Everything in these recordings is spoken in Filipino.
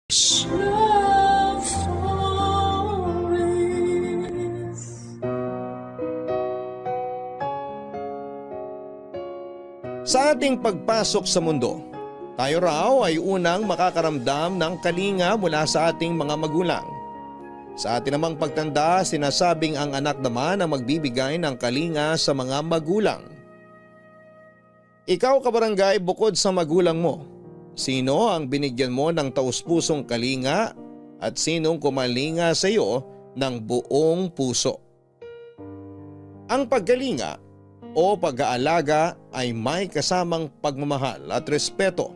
Love stories. Sa ating pagpasok sa mundo, tayo raw ay unang makakaramdam ng kalinga mula sa ating mga magulang. Sa atin namang pagtanda, sinasabing ang anak naman ang magbibigay ng kalinga sa mga magulang. Ikaw kabarangay, bukod sa magulang mo, sino ang binigyan mo ng taus-pusong kalinga at sinong kumalinga sa iyo ng buong puso? Ang pagkalinga o pag-aalaga ay may kasamang pagmamahal at respeto.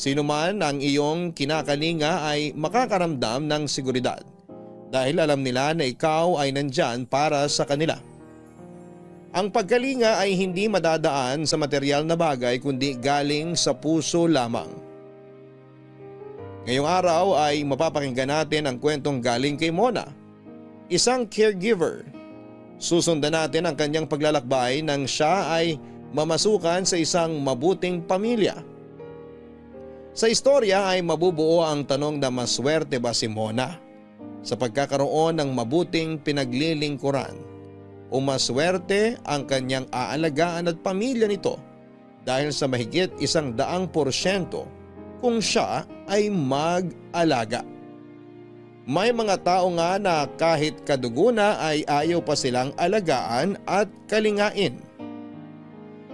Sino man ang iyong kinakalinga ay makakaramdam ng seguridad dahil alam nila na ikaw ay nandyan para sa kanila. Ang pagkalinga ay hindi madadaan sa material na bagay kundi galing sa puso lamang. Ngayong araw ay mapapakinggan natin ang kwentong galing kay Mona, isang caregiver. Susundan natin ang kanyang paglalakbay nang siya ay mamasukan sa isang mabuting pamilya. Sa istorya ay mabubuo ang tanong na maswerte ba si Mona sa pagkakaroon ng mabuting pinaglilingkuran o maswerte ang kanyang aalagaan at pamilya nito dahil sa mahigit 100% kung siya ay mag-alaga. May mga tao nga na kahit kadugo na ay ayaw pa silang alagaan at kalingain.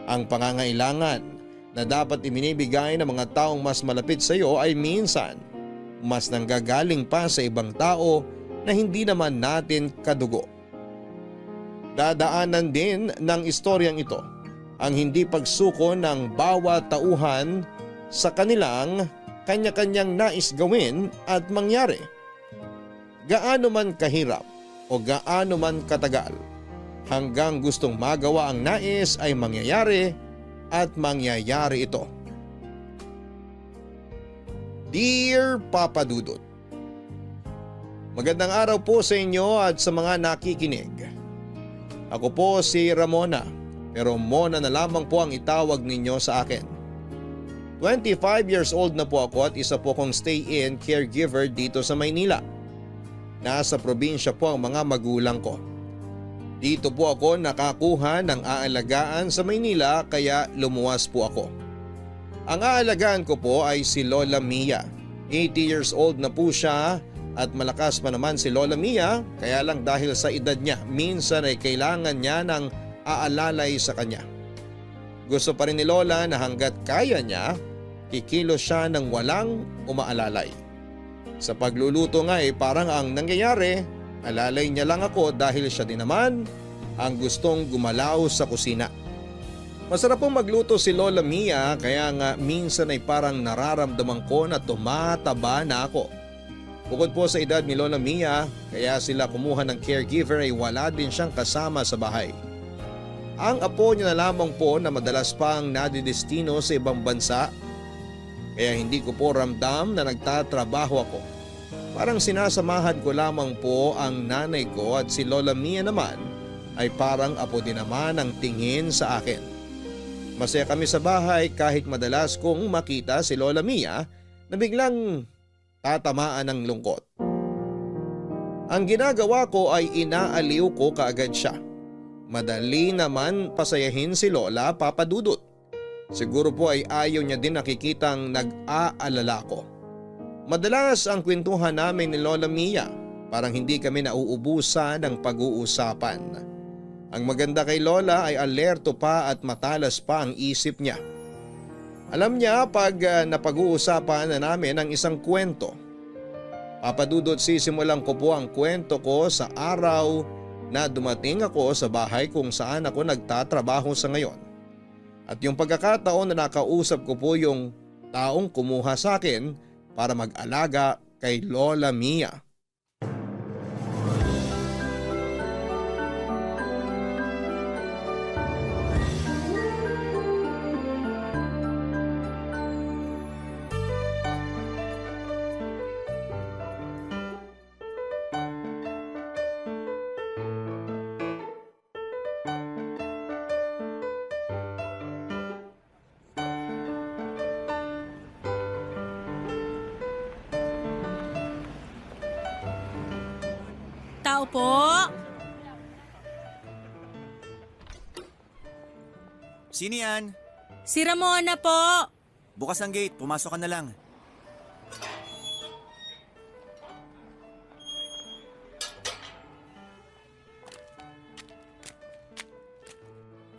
Ang pangangailangan na dapat ibinibigay ng mga taong mas malapit sa iyo ay minsan mas nanggagaling pa sa ibang tao na hindi naman natin kadugo. Dadaanan din ng istoryang ito ang hindi pagsuko ng bawat tauhan sa kanilang kanya-kanyang nais gawin at mangyari. Gaano man kahirap o gaano man katagal, hanggang gustong magawa ang nais ay mangyayari at mangyayari ito. Dear Papa Dudut, magandang araw po sa inyo at sa mga nakikinig. Ako po si Ramona, pero Mona na lamang po ang itawag ninyo sa akin. 25 years old na po ako at isa po kong stay-in caregiver dito sa Maynila. Nasa probinsya po ang mga magulang ko. Dito po ako nakakuha ng aalagaan sa Maynila kaya lumuwas po ako. Ang aalagaan ko po ay si Lola Mia. 80 years old na po siya. At malakas pa naman si Lola Mia, kaya lang dahil sa edad niya, minsan ay kailangan niya ng aalalay sa kanya. Gusto pa rin ni Lola na hanggat kaya niya, kikilos siya ng walang umaalalay. Sa pagluluto nga parang ang nangyayari, alalay niya lang ako dahil siya din naman ang gustong gumalaw sa kusina. Masarap pong magluto si Lola Mia kaya nga minsan ay parang nararamdaman ko na tumataba na ako. Bukod po sa edad ni Lola Mia, kaya sila kumuha ng caregiver ay wala din siyang kasama sa bahay. Ang apo niya na lamang po na madalas pang nadidestino sa ibang bansa, kaya hindi ko po ramdam na nagtatrabaho ako. Parang sinasamahan ko lamang po ang nanay ko at si Lola Mia naman ay parang apo din naman ang tingin sa akin. Masaya kami sa bahay kahit madalas kong makita si Lola Mia na biglang tatamaan ng lungkot. Ang ginagawa ko ay inaaliw ko kaagad siya. Madali naman pasayahin si Lola, Papa Dudut. Siguro po ay ayaw niya din nakikitang nag-aalala ko. Madalas ang kwentuhan namin ni Lola Mia, parang hindi kami nauubusan ng pag-uusapan. Ang maganda kay Lola ay alerto pa at matalas pa ang isip niya. Alam niya pag napag-uusapan na namin ang isang kwento. Papadudot, sisimulan ko po ang kwento ko sa araw na dumating ako sa bahay kung saan ako nagtatrabaho sa ngayon. At yung pagkakataon na nakausap ko po yung taong kumuha sa akin para mag-alaga kay Lola Mia. Tao po? Sino yan? Si Ramona po. Bukas ang gate, pumasok ka na lang.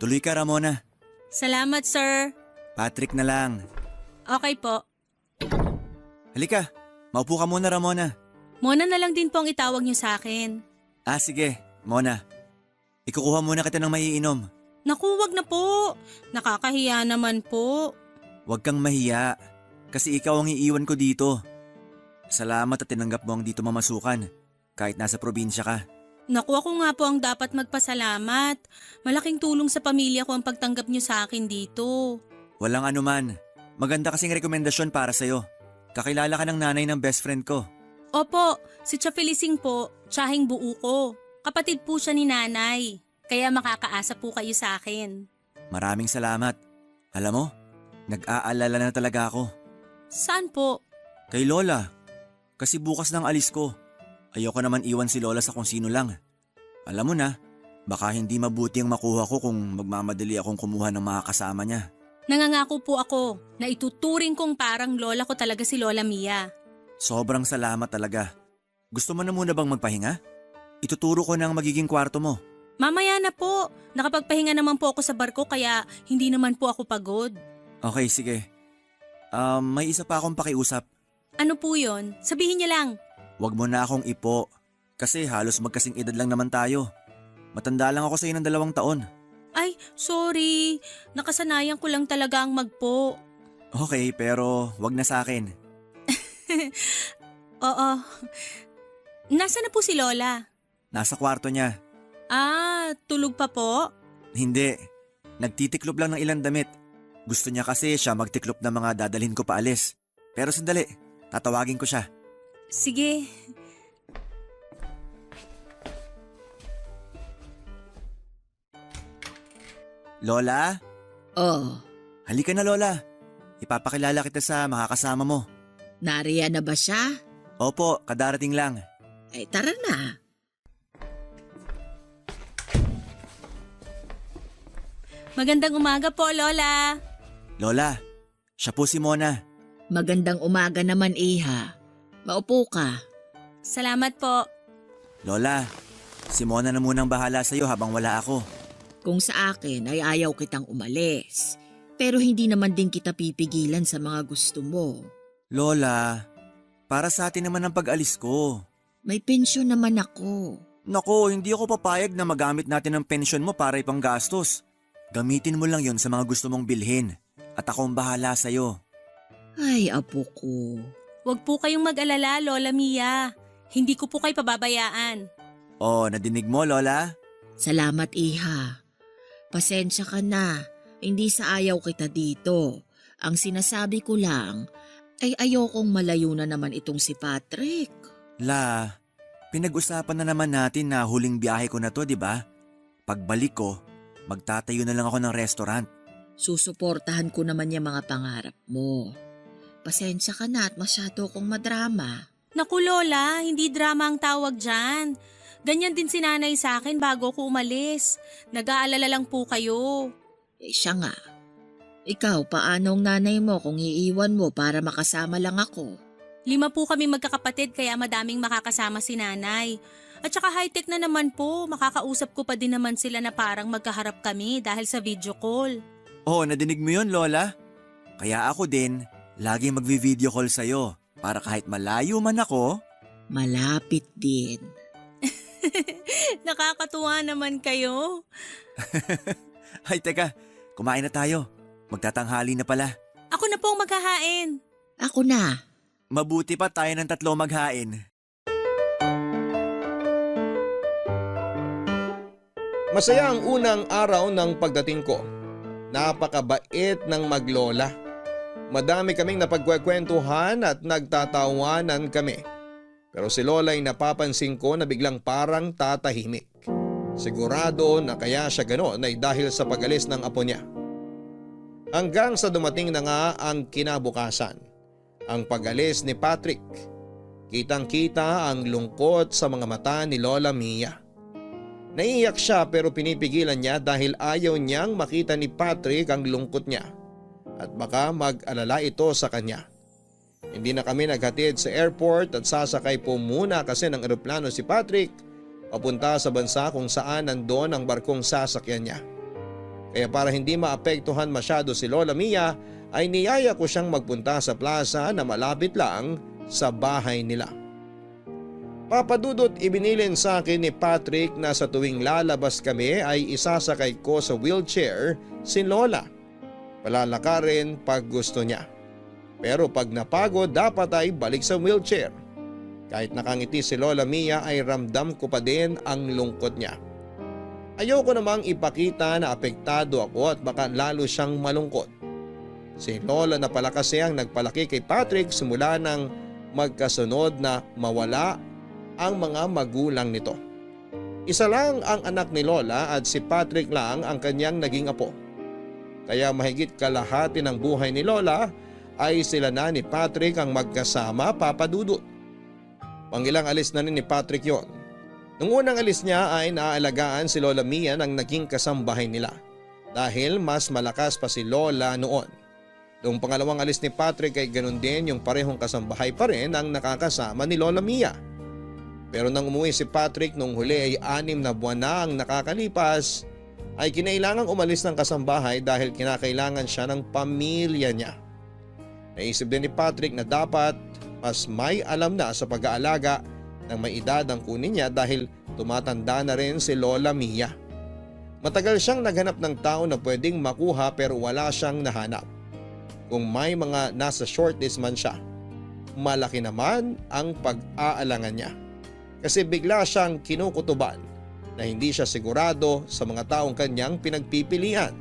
Tuloy ka, Ramona. Salamat, sir. Patrick na lang. Okay po. Halika, maupo ka muna, Ramona. Mona na lang din po ang itawag niyo sa akin. Sige, Mona. Ikukuha muna kita ng maiinom. Naku, wag na po. Nakakahiya naman po. Huwag kang mahiya, kasi ikaw ang iiwan ko dito. Salamat at tinanggap mo ang dito mamasukan, kahit nasa probinsya ka. Naku, ako nga po ang dapat magpasalamat. Malaking tulong sa pamilya ko ang pagtanggap niyo sa akin dito. Walang anuman. Maganda kasing rekomendasyon para sa'yo. Kakilala ka ng nanay ng best friend ko. Opo, si Tia Felicing po, tiyahing buo ko. Kapatid po siya ni nanay. Kaya makakaasa po kayo sa akin. Maraming salamat. Alam mo, nag-aalala na talaga ako. Saan po? Kay Lola. Kasi bukas ng alis ko. Ayoko naman iwan si Lola sa kung sino lang. Alam mo na, baka hindi mabuti ang makuha ko kung magmamadali akong kumuha ng mga kasama niya. Nangangako po ako na ituturing kong parang lola ko talaga si Lola Mia. Sobrang salamat talaga. Gusto mo na muna bang magpahinga? Ituturo ko na ang magiging kwarto mo. Mamaya na po. Nakapagpahinga naman po ako sa barko kaya hindi naman po ako pagod. Okay, sige. May isa pa akong pakiusap. Ano po yon? Sabihin niya lang. Huwag mo na akong ipo. Kasi halos magkasing edad lang naman tayo. Matanda lang ako sa iyo ng 2 taon. Ay, sorry. Nakasanayan ko lang talaga ang magpo. Okay, pero wag na sa akin. Oo. Nasaan na po si Lola? Nasa kwarto niya. Tulog pa po? Hindi. Nagtitiklop lang ng ilang damit. Gusto niya kasi siya magtiklop ng mga dadalhin ko paalis. Pero sandali, tatawagin ko siya. Sige. Lola? Oh, Halika na, Lola. Ipapakilala kita sa makakasama mo. nariyan na ba siya? Opo, kadarating lang. Ay tara na. Magandang umaga po, Lola. Lola, siya po si Mona. Magandang umaga naman, Iha. Maupo ka. Salamat po. Lola, si Mona na munang bahala sa'yo habang wala ako. Kung sa akin ay ayaw kitang umalis. Pero hindi naman din kita pipigilan sa mga gusto mo. Lola, para sa atin naman ang pag-alis ko. May pensyon naman ako. Nako, hindi ako papayag na magamit natin ang pensyon mo para ipang gastos. Gamitin mo lang yon sa mga gusto mong bilhin. At ako ang bahala sa'yo. Ay, apo ko. Huwag po kayong mag-alala, Lola Mia. Hindi ko po kayo pababayaan. Oh, nadinig mo, Lola? Salamat, Iha. Pasensya ka na. Hindi sa ayaw kita dito. Ang sinasabi ko lang ay ayokong malayo na naman itong si Patrick. La, pinag-usapan na naman natin na huling biyahe ko na to, di ba? Pagbalik ko, magtatayo na lang ako ng restaurant. Susuportahan ko naman yung mga pangarap mo. Pasensya ka na at masyado kong madrama. Naku, Lola, hindi drama ang tawag dyan. Ganyan din si nanay sa akin bago ko umalis. Nag-aalala lang po kayo. Siya nga. Ikaw, paano ang nanay mo kung iiwan mo para makasama lang ako? 5 po kami magkakapatid kaya madaming makakasama si nanay. At saka high-tech na naman po, makakausap ko pa din naman sila na parang magkaharap kami dahil sa video call. Oh, nadinig mo yun, Lola? Kaya ako din, laging magvi-video call sa'yo para kahit malayo man ako. Malapit din. Nakakatuwa naman kayo. Ay, teka, kumain na tayo. Magtatanghali na pala. Ako na po ang maghahain. Ako na. Mabuti pa tayo ng 3 maghain. Masaya ang unang araw ng pagdating ko. Napakabait ng maglola. Madami kaming napagkwekwentuhan at nagtatawanan kami. Pero si Lola ay napapansin ko na biglang parang tatahimik. Sigurado na kaya siya gano'n ay dahil sa pag-alis ng apo niya. Hanggang sa dumating na nga ang kinabukasan, ang pag-alis ni Patrick. Kitang-kita ang lungkot sa mga mata ni Lola Mia. Naiiyak siya pero pinipigilan niya dahil ayaw niyang makita ni Patrick ang lungkot niya at baka mag-alala ito sa kanya. Hindi na kami naghatid sa airport at sasakay po muna kasi ng eroplano si Patrick papunta sa bansa kung saan nandoon ang barkong sasakyan niya. Kaya para hindi maapektuhan masyado si Lola Mia ay niyaya ko siyang magpunta sa plaza na malapit lang sa bahay nila. Papadudot, ibinilin sa akin ni Patrick na sa tuwing lalabas kami ay isasakay ko sa wheelchair si Lola. Palalakarin pag gusto niya. Pero pag napagod dapat ay balik sa wheelchair. Kahit nakangiti si Lola Mia ay ramdam ko pa din ang lungkot niya. Ayoko namang ipakita na apektado ako at baka lalo siyang malungkot. Si Lola na pala kasi ang nagpalaki kay Patrick simula nang magkasunod na mawala ang mga magulang nito. Isa lang ang anak ni Lola at si Patrick lang ang kanyang naging apo. Kaya mahigit kalahati ng buhay ni Lola ay sila na ni Patrick ang magkasama, Papa Dudut. Pangilang alis na ni Patrick yon. Nung unang alis niya ay naaalagaan si Lola Mia ng naging kasambahay nila dahil mas malakas pa si Lola noon. Noong pangalawang alis ni Patrick ay ganun din yung parehong kasambahay pa rin ang nakakasama ni Lola Mia. Pero nang umuwi si Patrick nung huli ay 6 na buwan na ang nakakalipas ay kinailangang umalis ng kasambahay dahil kinakailangan siya ng pamilya niya. Naisip din ni Patrick na dapat mas may alam na sa pag-aalaga ng may edad ang kunin niya dahil tumatanda na rin si Lola Mia. Matagal siyang naghanap ng tao na pwedeng makuha pero wala siyang nahanap. Kung may mga nasa shortlist man siya, malaki naman ang pag-aalangan niya. Kasi bigla siyang kinukutuban na hindi siya sigurado sa mga taong kanyang pinagpipilian.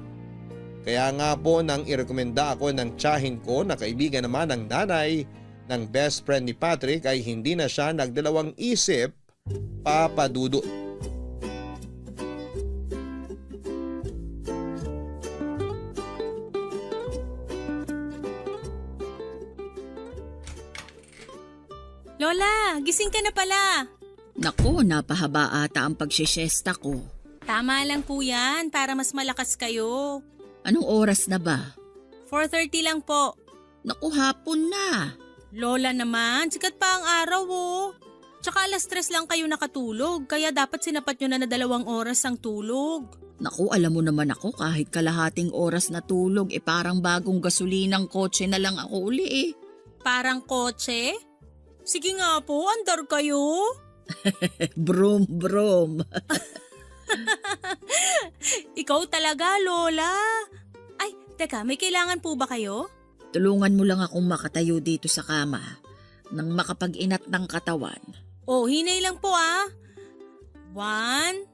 Kaya nga po nang irekomenda ako ng tiyahin ko na kaibigan naman ng nanay ng best friend ni Patrick ay hindi na siya nagdalawang isip, Papa Dudut. Lola, gising ka na pala. Naku, napahaba ata ang pagsisyesta ko. Tama lang po yan para mas malakas kayo. Anong oras na ba? 4:30 lang po. Naku, hapon na. Lola naman, sikat pa ang araw oh. Tsaka 3:00 lang kayo nakatulog kaya dapat sinapat nyo na 2 oras ang tulog. Naku, alam mo naman ako kahit kalahating oras na tulog parang bagong gasolinang kotse na lang ako uli Parang kotse? Sige nga po, andar kayo. Brum brum. Ikaw talaga, Lola. Ay, teka, may kailangan po ba kayo? Tulungan mo lang akong makatayo dito sa kama nang makapag-inat ng katawan. Oh, hinay lang po ah. 1,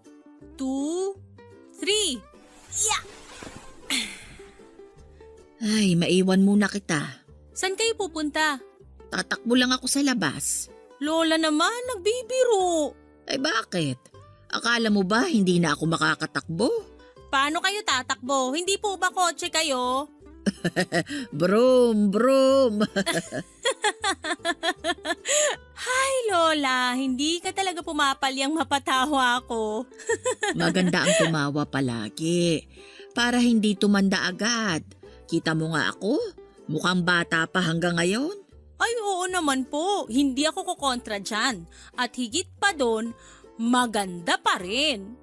2, 3. Yeah! Ay, maiwan muna kita. Saan kayo pupunta? Tatakbo lang ako sa labas. Lola naman, nagbibiro. Ay bakit? Akala mo ba hindi na ako makakatakbo? Paano kayo tatakbo? Hindi po ba kotse kayo? Brum, brum. Ay, Lola, hindi ka talaga pumapalyang mapatawa ako. Maganda ang tumawa palagi para hindi tumanda agad. Kita mo nga ako, mukhang bata pa hanggang ngayon. Ay, oo naman po. Hindi ako kukontra dyan. At higit pa doon, maganda pa rin.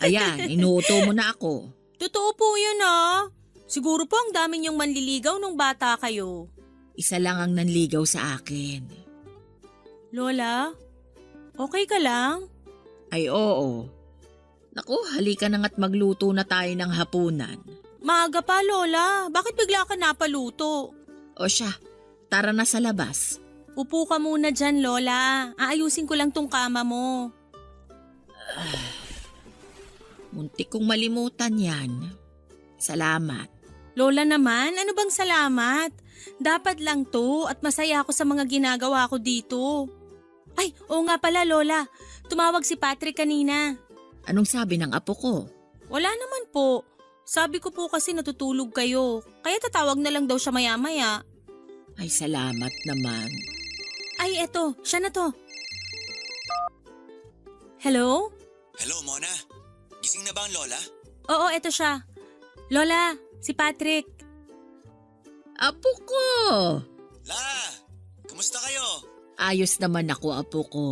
Ayan, inuuto mo na ako. Totoo po yun ah. Siguro po ang dami niyong manliligaw nung bata kayo. Isa lang ang nanligaw sa akin. Lola, okay ka lang? Ay oo. Naku, halika na nga't magluto na tayo ng hapunan. Maaga pa, Lola. Bakit bigla ka napaluto? O siya, tara na sa labas. Upo ka muna dyan, Lola. Aayusin ko lang tong kama mo. Muntik kong malimutan yan. Salamat. Lola naman, ano bang salamat? Dapat lang to at masaya ako sa mga ginagawa ko dito. Ay, oo nga pala, Lola. Tumawag si Patrick kanina. Anong sabi ng apo ko? Wala naman po. Sabi ko po kasi natutulog kayo. Kaya tatawag na lang daw siya maya-maya. Ay salamat naman. Ay, eto. Siya na to. Hello? Hello, Mona. Gising na ba ang lola? Oo, eto siya. Lola, si Patrick. Apo ko! La! Kamusta kayo? Ayos naman ako, apo ko.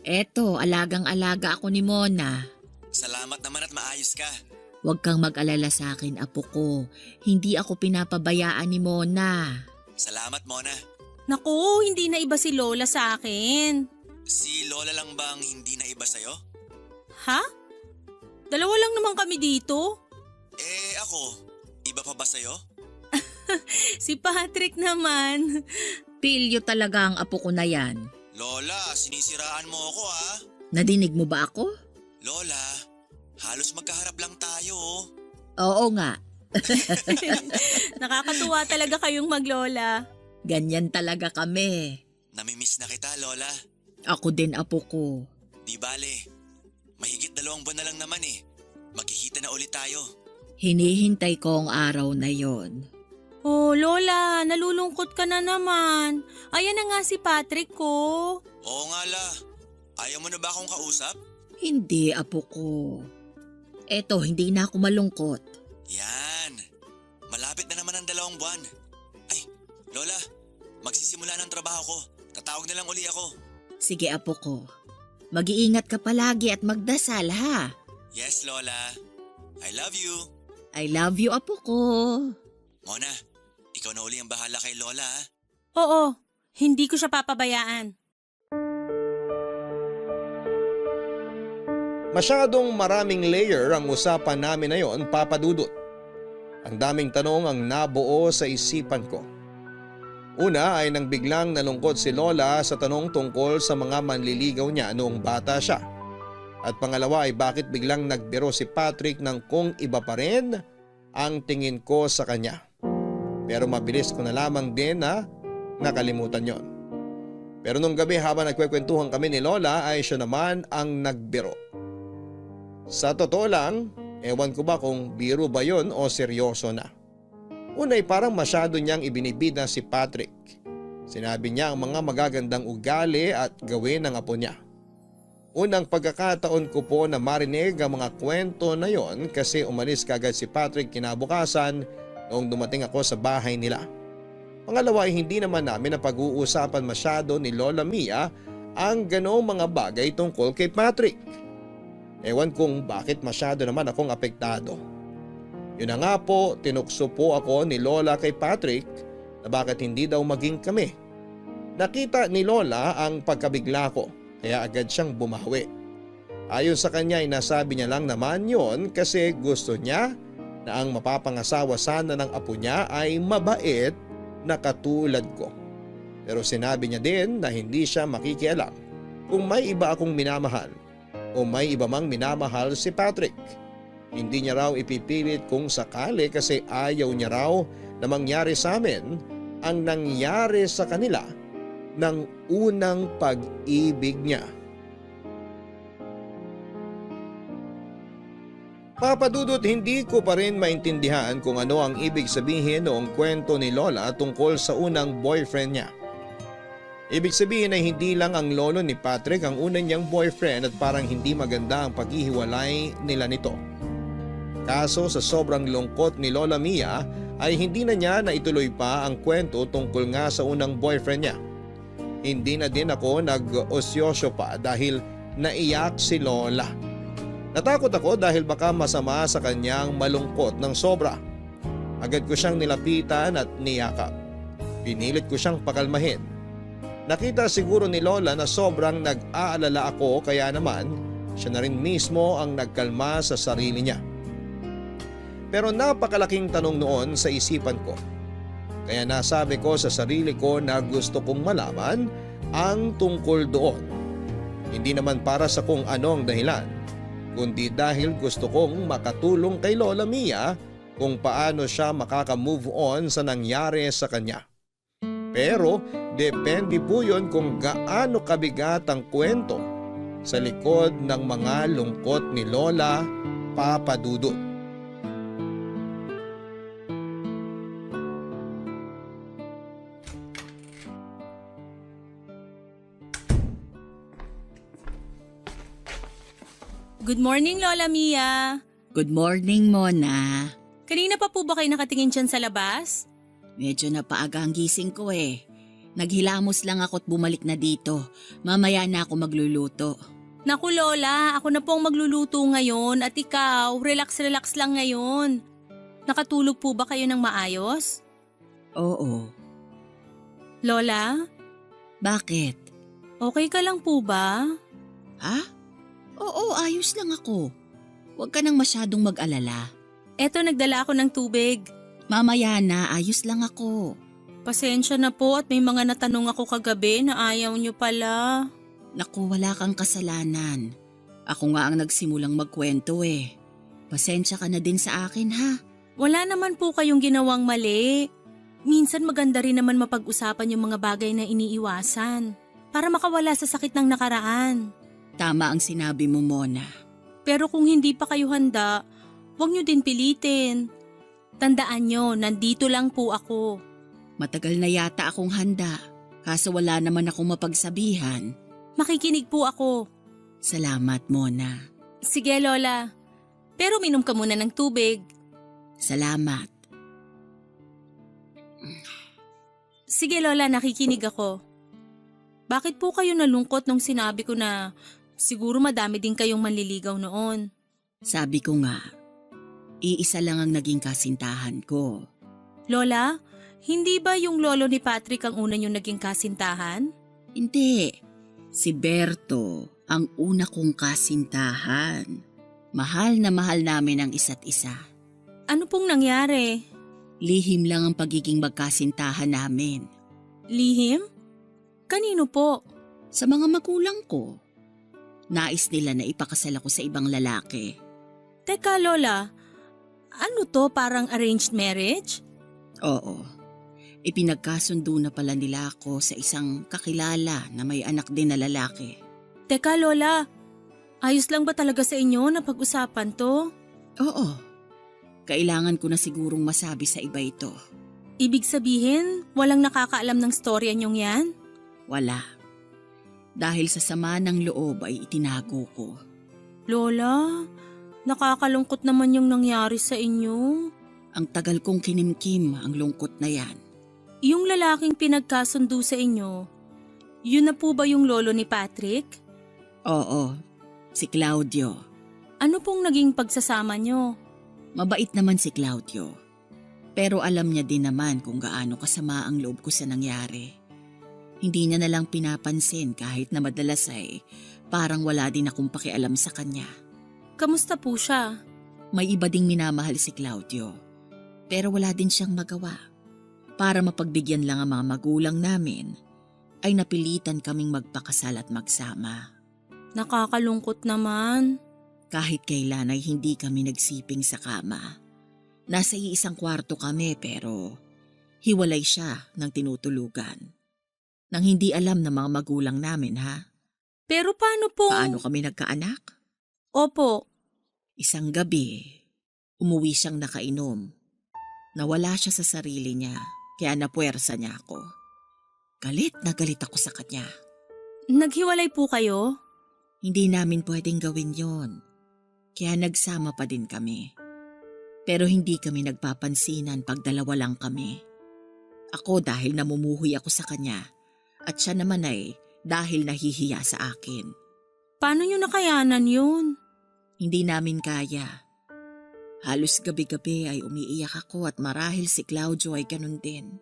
Eto, alagang-alaga ako ni Mona. Salamat naman at maayos ka. Huwag kang mag-alala sa akin, apo ko. Hindi ako pinapabayaan ni Mona. Salamat, Mona. Naku, hindi na iba si Lola sa akin. Si lola lang bang hindi na iba sa'yo? Ha? Dalawa lang naman kami dito. Eh ako, iba pa ba sa'yo? Si Patrick naman. Pilyo talaga ang apo ko na yan. Lola, sinisiraan mo ako ha? Nadinig mo ba ako? Lola, halos magkaharap lang tayo oh. Oo nga. Nakakatuwa talaga kayong maglola. Ganyan talaga kami. Namimiss na kita, Lola. Ako din, apo ko. Di bale, mahigit 2 buwan na lang naman eh. Magkikita na ulit tayo. Hinihintay ko ang araw na yon. Oh, Lola, nalulungkot ka na naman. Ayan na nga si Patrick ko. Oo nga la, ayaw mo na ba akong kausap? Hindi, apo ko. Eto, hindi na ako malungkot. Yan, malapit na naman ang 2 buwan. Ay, Lola, magsisimula ng trabaho ko. Tatawag na lang uli ako. Sige, apo ko. Mag-iingat ka palagi at magdasal, ha? Yes, Lola. I love you. I love you, apo ko. Mona, ikaw na uli ang bahala kay Lola ha? Oo, hindi ko siya papabayaan. Masyadong maraming layer ang usapan namin na yon, Papa Dudut. Ang daming tanong ang nabuo sa isipan ko. Una ay nang biglang nalungkot si Lola sa tanong tungkol sa mga manliligaw niya noong bata siya. At pangalawa ay bakit biglang nagbiro si Patrick ng kung iba pa rin ang tingin ko sa kanya. Pero mabilis ko na lamang din na nakalimutan yon. Pero nung gabi habang nagkwekwentuhan kami ni Lola ay siya naman ang nagbiro. Sa totoo lang, ewan ko ba kung biro ba yon o seryoso na. Unay parang masyado niyang ibinibida si Patrick. Sinabi niya ang mga magagandang ugali at gawin ng apo niya. Unang pagkakataon ko po na marinig ang mga kwento na yon kasi umalis kagad si Patrick kinabukasan noong dumating ako sa bahay nila. Pangalawa ay hindi naman namin napag-uusapan masyado ni Lola Mia ang ganong mga bagay tungkol kay Patrick. Ewan kung bakit masyado naman akong apektado. Yun na nga po, tinukso po ako ni Lola kay Patrick na bakit hindi daw maging kami. Nakita ni Lola ang pagkabigla ko kaya agad siyang bumawi. Ayon sa kanya ay nasabi niya lang naman yon kasi gusto niya na ang mapapangasawa sana ng apo niya ay mabait na katulad ko. Pero sinabi niya din na hindi siya makikialam kung may iba akong minamahal o may iba mang minamahal si Patrick. Hindi niya raw ipipilit kung sakali kasi ayaw niya raw na mangyari sa amin ang nangyari sa kanila ng unang pag-ibig niya. Papa Dudut, hindi ko pa rin maintindihan kung ano ang ibig sabihin noong kwento ni Lola tungkol sa unang boyfriend niya. Ibig sabihin ay hindi lang ang lolo ni Patrick ang unang niyang boyfriend at parang hindi maganda ang paghihiwalay nila nito. Kaso sa sobrang lungkot ni Lola Mia ay hindi na niya naituloy pa ang kwento tungkol nga sa unang boyfriend niya. Hindi na din ako nag-osyosyo pa dahil naiyak si Lola. Natakot ako dahil baka masama sa kanyang malungkot ng sobra. Agad ko siyang nilapitan at niyakap. Pinilit ko siyang pakalmahin. Nakita siguro ni Lola na sobrang nag-aalala ako kaya naman siya na rin mismo ang nagkalma sa sarili niya. Pero napakalaking tanong noon sa isipan ko. Kaya nasabi ko sa sarili ko na gusto kong malaman ang tungkol doon. Hindi naman para sa kung anong dahilan, kundi dahil gusto kong makatulong kay Lola Mia kung paano siya makaka-move on sa nangyari sa kanya. Pero depende po yun kung gaano kabigat ang kwento sa likod ng mga lungkot ni Lola, Papa Dudut. Good morning, Lola Mia. Good morning, Mona. Kanina pa po ba kayo nakatingin dyan sa labas? Medyo napaaga ang gising ko eh. Naghilamos lang ako at bumalik na dito. Mamaya na ako magluluto. Naku Lola, ako na po ang magluluto ngayon at ikaw, relax-relax lang ngayon. Nakatulog po ba kayo ng maayos? Oo. Lola, Bakit? okay ka lang po ba? Ha? Oo, ayos lang ako. Huwag ka nang masyadong mag-alala. Eto, nagdala ako ng tubig. Mamaya na, ayos lang ako. Pasensya na po at may mga natanong ako kagabi na ayaw nyo pala. Naku, wala kang kasalanan. Ako nga ang nagsimulang magkwento eh. Pasensya ka na din sa akin ha. Wala naman po kayong ginawang mali. Minsan maganda rin naman mapag-usapan yung mga bagay na iniiwasan para makawala sa sakit ng nakaraan. Tama ang sinabi mo, Mona. Pero kung hindi pa kayo handa, huwag nyo din pilitin. Tandaan nyo, nandito lang po ako. Matagal na yata akong handa. Kaso wala naman akong mapagsabihan. Makikinig po ako. Salamat, Mona. Sige Lola, pero minom ka muna ng tubig. Salamat. Sige Lola, nakikinig ako. Bakit po kayo nalungkot nung sinabi ko na siguro madami din kayong manliligaw noon? Sabi ko nga, iisa lang ang naging kasintahan ko. Lola, hindi ba yung lolo ni Patrick ang una niyong naging kasintahan? Hindi. Si Berto ang una kong kasintahan. Mahal na mahal namin ang isa't isa. Ano pong nangyari? Lihim lang ang pagiging magkasintahan namin. Lihim? Kanino po? Sa mga magulang ko. Nais nila na ipakasal ako sa ibang lalaki. Teka Lola, ano to, parang arranged marriage? Oo. Ipinagkasundo na pala nila ako sa isang kakilala na may anak din na lalaki. Teka Lola, ayos lang ba talaga sa inyo na pag-usapan to? Oo. Kailangan ko na sigurong masabi sa iba ito. Ibig sabihin, walang nakakaalam ng storya niyong yan? Wala. Dahil sa sama ng loob ay itinago ko. Lola, nakakalungkot naman yung nangyari sa inyo. Ang tagal kong kinimkim ang lungkot na yan. Yung lalaking pinagkasundo sa inyo, yun na po ba yung lolo ni Patrick? Oo, si Claudio. Ano pong naging pagsasama nyo? Mabait naman si Claudio. Pero alam niya din naman kung gaano kasama ang loob ko sa nangyari. Hindi niya nalang pinapansin kahit na madalas ay parang wala din akong pakialam sa kanya. Kamusta po siya? May iba ding minamahal si Claudio. Pero wala din siyang magawa. Para mapagbigyan lang ang mga magulang namin, ay napilitan kaming magpakasal at magsama. Nakakalungkot naman. Kahit kailan ay hindi kami nagsiping sa kama. Nasa iisang kwarto kami pero hiwalay siya ng tinutulugan. Nang hindi alam ng mga magulang namin ha. Pero paano po? Paano kami nagkaanak? Opo, Isang gabi, umuwi siyang nakainom. Nawala siya sa sarili niya. Kaya napuwersa niya ako. Galit na galit ako sa kanya. naghiwalay po kayo? Hindi namin pwedeng gawin yon. Kaya nagsama pa din kami. Pero hindi kami nagpapansinan pag dalawa lang kami. Ako dahil namumuhuy ako sa kanya at siya naman ay dahil nahihiya sa akin. Paano nyo nakayanan yun? Hindi namin kaya. Halos gabi-gabi ay umiiyak ako at marahil si Claudio ay ganun din.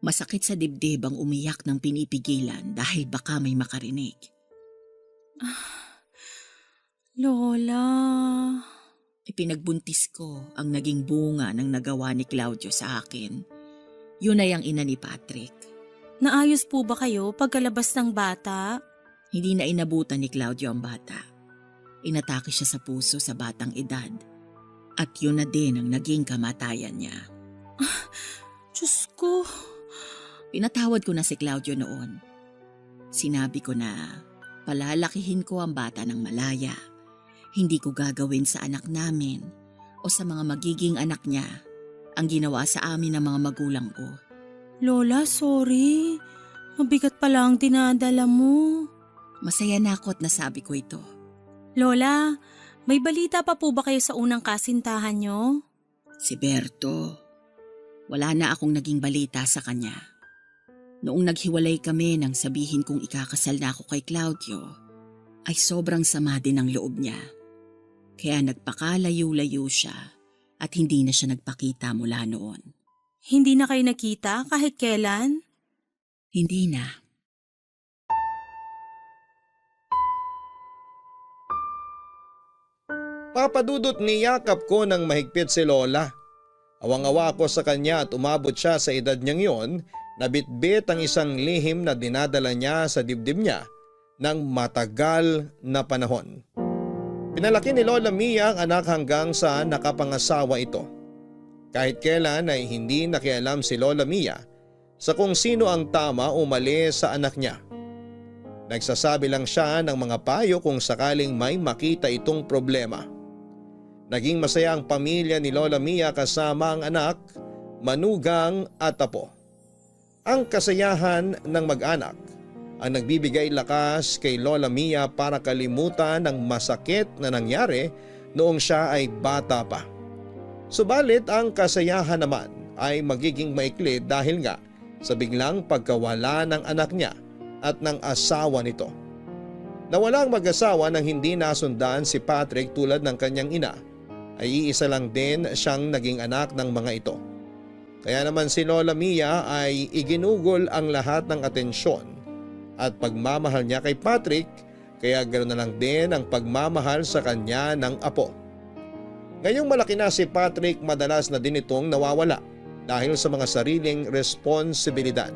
Masakit sa dibdib ang umiyak ng pinipigilan dahil baka may makarinig. Lola. Ipinagbuntis ko ang naging bunga ng nagawa ni Claudio sa akin. Yun ay ang ina ni Patrick. Naayos po ba kayo pagkalabas ng bata? Hindi na inabutan ni Claudio ang bata. Inatake siya sa puso sa batang edad. At yun na din ang naging kamatayan niya. Diyos ko. Pinatawad ko na si Claudio noon. Sinabi ko na palalakihin ko ang bata ng malaya. Hindi ko gagawin sa anak namin o sa mga magiging anak niya ang ginawa sa amin ng mga magulang ko. Lola, sorry. Mabigat pala ang dinadala mo. Masaya na ako at nasabi ko ito. Lola, may balita pa po ba kayo sa unang kasintahan nyo? Si Berto, wala na akong naging balita sa kanya. Noong naghiwalay kami nang sabihin kong ikakasal na ako kay Claudio, ay sobrang sama din ang loob niya. Kaya nagpakalayo-layo siya at hindi na siya nagpakita mula noon. Hindi na kayo nakita kahit kailan? Hindi na. Papadudot niyakap ko ng mahigpit si Lola. Awang-awa ako sa kanya at umabot siya sa edad niyang yon na bitbit ang isang lihim na dinadala niya sa dibdib niya ng matagal na panahon. Pinalaki ni Lola Mia ang anak hanggang sa nakapangasawa ito. Kahit kailan ay hindi nakialam si Lola Mia sa kung sino ang tama o mali sa anak niya. Nagsasabi lang siya ng mga payo kung sakaling may makita itong problema. Naging masaya ang pamilya ni Lola Mia kasama ang anak, manugang at apo. Ang kasayahan ng mag-anak ang nagbibigay lakas kay Lola Mia para kalimutan ang masakit na nangyari noong siya ay bata pa. Subalit ang kasayahan naman ay magiging maikli dahil nga sa biglang pagkawala ng anak niya at ng asawa nito. Nawalang mag-asawa nang hindi nasundan si Patrick tulad ng kanyang ina, ay iisa lang din siyang naging anak ng mga ito. Kaya naman si Lola Mia ay iginugol ang lahat ng atensyon at pagmamahal niya kay Patrick, kaya ganoon na lang din ang pagmamahal sa kanya ng apo. Ngayong malaki na si Patrick, madalas na din itong nawawala dahil sa mga sariling responsibilidad.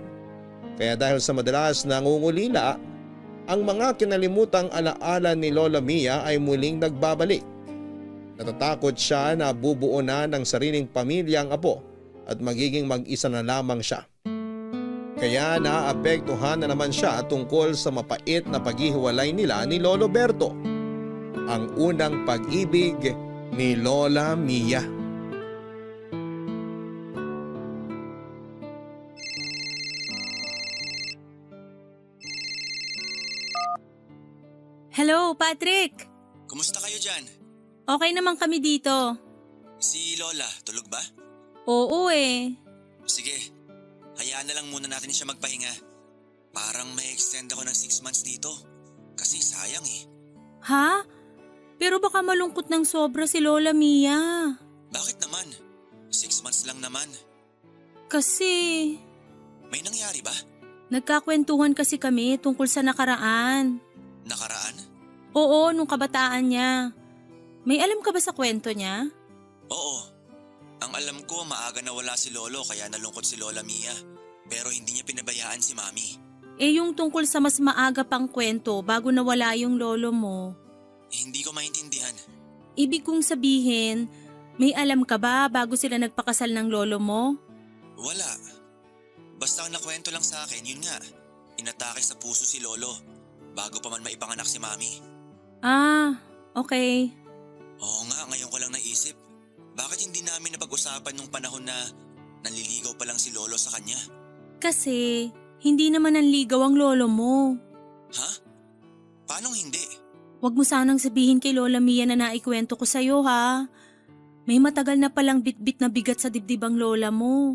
Kaya dahil sa madalas na nangungulila, ang mga kinalimutang alaala ni Lola Mia ay muling nagbabalik. Natatakot siya na bubuo na ng sariling pamilya ang apo at magiging mag-isa na lamang siya. Kaya naapektuhan na naman siya tungkol sa mapait na paghihiwalay nila ni Lolo Berto, ang unang pag-ibig ni Lola Mia. Hello, Patrick! Kumusta kayo dyan? Okay naman kami dito. Si Lola, tulog ba? Oo eh. Sige, hayaan na lang muna natin siya magpahinga. Parang may extend ako ng 6 months dito. Kasi sayang eh. Ha? Pero baka malungkot ng sobra si Lola Mia. Bakit naman? 6 months lang naman. Kasi May nangyari ba? nagkakwentuhan kasi kami tungkol sa nakaraan. Nakaraan? Oo, nung kabataan niya. May alam ka ba sa kwento niya? Oo. Ang alam ko, maaga nawala si Lolo kaya nalungkot si Lola Mia. Pero hindi niya pinabayaan si Mami. Eh yung tungkol sa mas maaga pang kwento bago nawala yung lolo mo. Hindi ko maintindihan. Ibig kong sabihin, may alam ka ba bago sila nagpakasal ng lolo mo? Wala. Basta ang nakwento lang sa akin, yun nga. Inatake sa puso si Lolo bago pa man maipanganak si Mami. Ah, okay. Oo nga, ngayon ko lang naisip. Bakit hindi namin napag-usapan nung panahon na nanliligaw pa lang si Lolo sa kanya? Kasi hindi naman nanligaw ang lolo mo. Ha? Paanong hindi? Huwag mo sanang sabihin kay Lola Mia na naikwento ko sa'yo ha. May matagal na palang bitbit na bigat sa dibdib ang lola mo.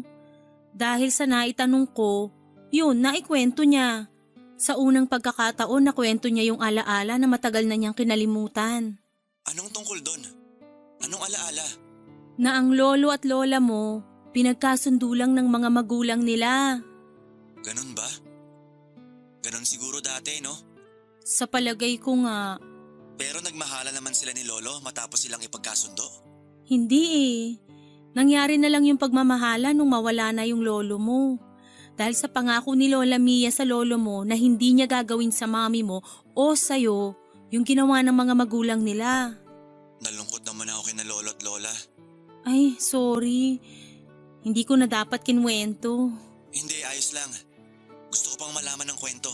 Dahil sa naitanong ko, yun naikwento niya. Sa unang pagkakataon nakwento niya yung alaala na matagal na niyang kinalimutan. Anong tungkol doon? Anong alaala? Na ang lolo at lola mo, pinagkasundo lang ng mga magulang nila. Ganun ba? Ganun siguro dati, no? Sa palagay ko nga, Pero nagmahala naman sila ni Lolo matapos silang ipagkasundo. hindi eh. Nangyari na lang yung pagmamahala nung mawala na yung lolo mo. Dahil sa pangako ni Lola Mia sa lolo mo na hindi niya gagawin sa mami mo o sa'yo yung ginawa ng mga magulang nila. Nalungkot naman ako kina Lolo at Lola. Ay, sorry. Hindi ko na dapat kinwento. Hindi, ayos lang. Gusto ko pang malaman ng kwento.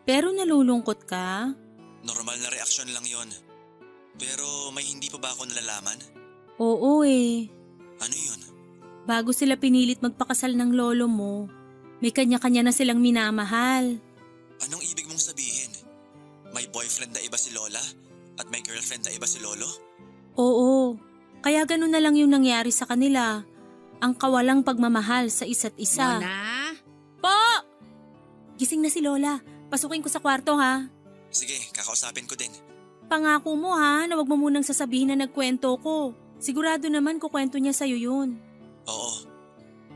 Pero nalulungkot ka? Normal na reaksyon lang yon. Pero may hindi pa ba ako nalalaman? Oo eh. Ano yun? Bago sila pinilit magpakasal ng lolo mo, may kanya-kanya na silang minamahal. Anong ibig mong sabihin? May boyfriend na iba si Lola? At may girlfriend na iba si Lolo? Oo, kaya ganun na lang yung nangyari sa kanila. Ang kawalang pagmamahal sa isa't isa. Mona? Po! Gising na si Lola. Pasukin ko sa kwarto ha. Sige, kakausapin ko din. Pangako mo ha na wag mo munang sasabihin na nagkwento ko. Sigurado naman kukwento niya sa'yo yun. Oo.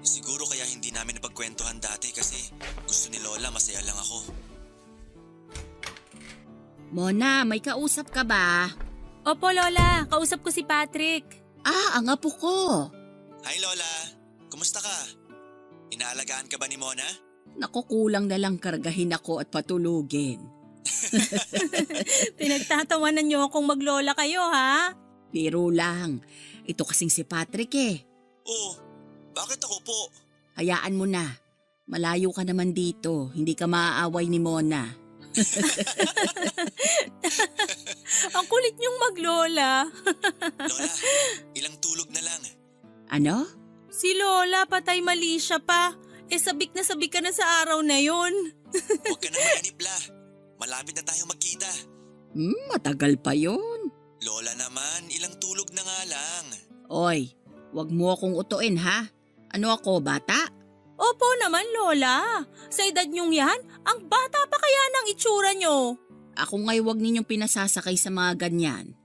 Siguro kaya hindi namin napagkwentuhan dati kasi gusto ni Lola masaya lang ako. Mona, may kausap ka ba? Opo Lola, kausap ko si Patrick. Ang apo ko. Hi Lola! Kumusta ka? Inaalagaan ka ba ni Mona? Nakukulang na lang kargahin ako at patulugin. Pinagtatawanan niyo akong maglola kayo ha? Biro lang. Ito kasing si Patrick eh. Oo. Bakit ako po? Hayaan mo na. Malayo ka naman dito. Hindi ka maaaway ni Mona. Ang kulit niyong maglola. Lola, ilang tulog na lang. Ano? Si Lola patay mali siya pa. Sabik ka na sa araw na yon. Huwag ka na mainip la. Malapit na tayong magkita. Matagal pa yon. Lola naman, ilang tulog na nga lang. Oy, wag mo akong utuin ha. Ano ako, bata? Opo naman Lola. Sa edad niyong yan, ang bata pa kaya ng itsura niyo. Ako nga'y wag ninyong pinasasakay sa mga ganyan.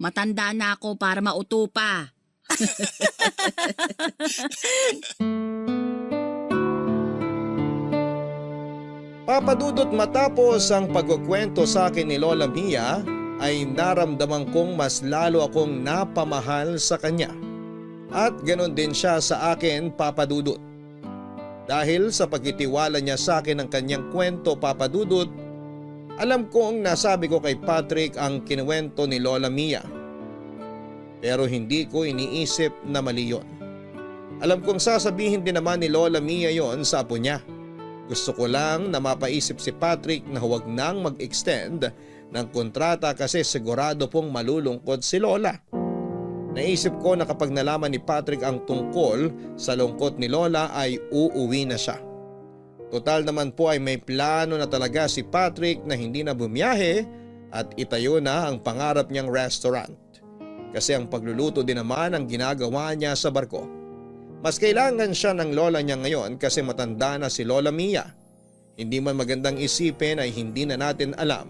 Matanda na ako para mauto pa. Papadudot matapos ang pagkukwento sa akin ni Lola Mia ay naramdaman kong mas lalo akong napamahal sa kanya. At ganon din siya sa akin, Papadudot. Dahil sa pagtitiwala niya sa akin ng kanyang kwento, Papadudot, alam kong nasabi ko kay Patrick ang kinuwento ni Lola Mia. Pero hindi ko iniisip na mali yun. Alam kong sasabihin din naman ni Lola Mia yon sa apo niya. Gusto ko lang na mapaisip si Patrick na huwag nang mag-extend ng kontrata kasi sigurado pong malulungkot si Lola. Naisip ko na kapag nalaman ni Patrick ang tungkol sa lungkot ni Lola ay uuwi na siya. Total naman po ay may plano na talaga si Patrick na hindi na bumiyahe at itayo na ang pangarap niyang restaurant. Kasi ang pagluluto din naman ang ginagawa niya sa barko. Mas kailangan siya ng lola niya ngayon kasi matanda na si Lola Mia. Hindi man magandang isipin ay hindi na natin alam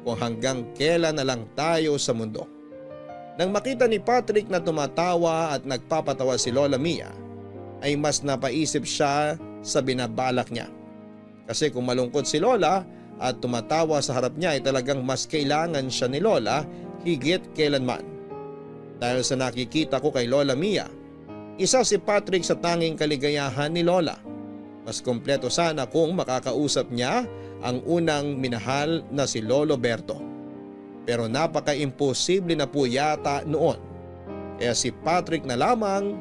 kung hanggang kailan na lang tayo sa mundo. Nang makita ni Patrick na tumatawa at nagpapatawa si Lola Mia, ay mas napaisip siya sa binabalak niya. Kasi kung malungkot si Lola at tumatawa sa harap niya ay talagang mas kailangan siya ni Lola higit kailanman. Dahil sa nakikita ko kay Lola Mia, isa si Patrick sa tanging kaligayahan ni Lola. Mas kumpleto sana kung makakausap niya ang unang minahal na si Lolo Berto. Pero napaka-imposible na po yata noon. Kaya si Patrick na lamang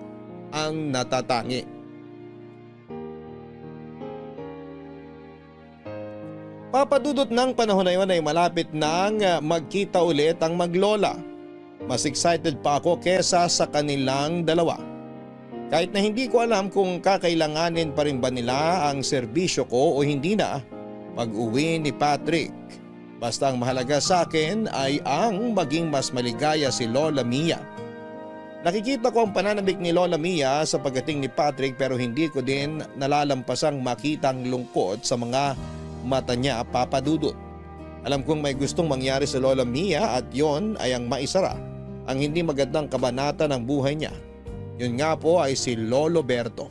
ang natatangi. Papadudot ng panahon na yun ay malapit nang magkita ulit ang maglola. Mas excited pa ako kesa sa kanilang dalawa. Kahit na hindi ko alam kung kakailanganin pa rin ba nila ang serbisyo ko o hindi na pag-uwi ni Patrick. Basta ang mahalaga sa akin ay ang maging mas maligaya si Lola Mia. Nakikita ko ang pananabik ni Lola Mia sa pagdating ni Patrick pero hindi ko din nalalampasang makitang lungkot sa mga mata niya, Papadudot. Alam kong may gustong mangyari sa Lola Mia at yon ay ang maisara ang hindi magandang kabanata ng buhay niya. Yun nga po ay si Lolo Berto.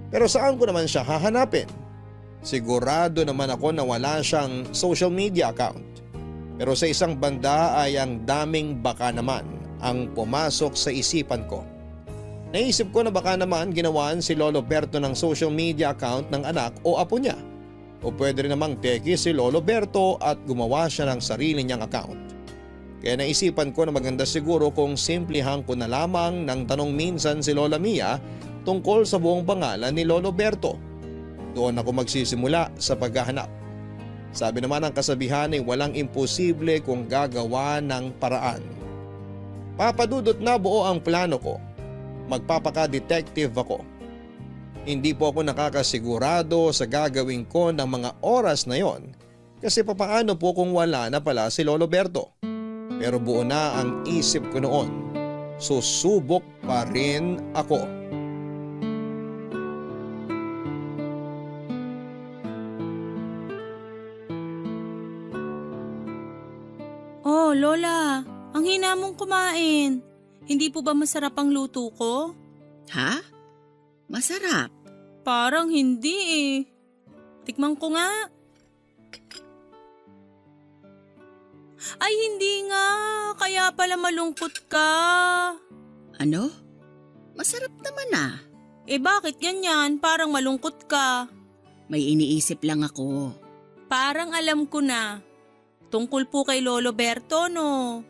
Pero saan ko naman siya hahanapin? Sigurado naman ako na wala siyang social media account. Pero sa isang banda ay ang daming baka naman ang pumasok sa isipan ko. Naisip ko na baka naman ginawan si Lolo Berto ng social media account ng anak o apo niya. O pwede rin namang teki si Lolo Berto at gumawa siya ng sarili niyang account. Kaya naisipan ko na maganda siguro kung simplihan ko na lamang ng tanong minsan si Lola Mia tungkol sa buong pangalan ni Lolo Berto. Doon ako magsisimula sa paghahanap. Sabi naman ng kasabihan ay walang imposible kung gagawa ng paraan. Papadudot na buo ang plano ko. Magpapaka-detective ako. Hindi po ako nakakasigurado sa gagawin ko ng mga oras na yon kasi papaano po kung wala na pala si Lolo Berto. Pero buo na ang isip ko noon. Susubok pa rin ako. Oh, Lola, ang hina mong kumain. Hindi po ba masarap ang luto ko? Ha? Masarap. Parang hindi eh. Tikman ko nga. Ay, hindi nga. Kaya pala malungkot ka. Ano? Masarap naman ah. Eh bakit ganyan? Parang malungkot ka. May iniisip lang ako. Parang alam ko na. Tungkol po kay Lolo Berto, no?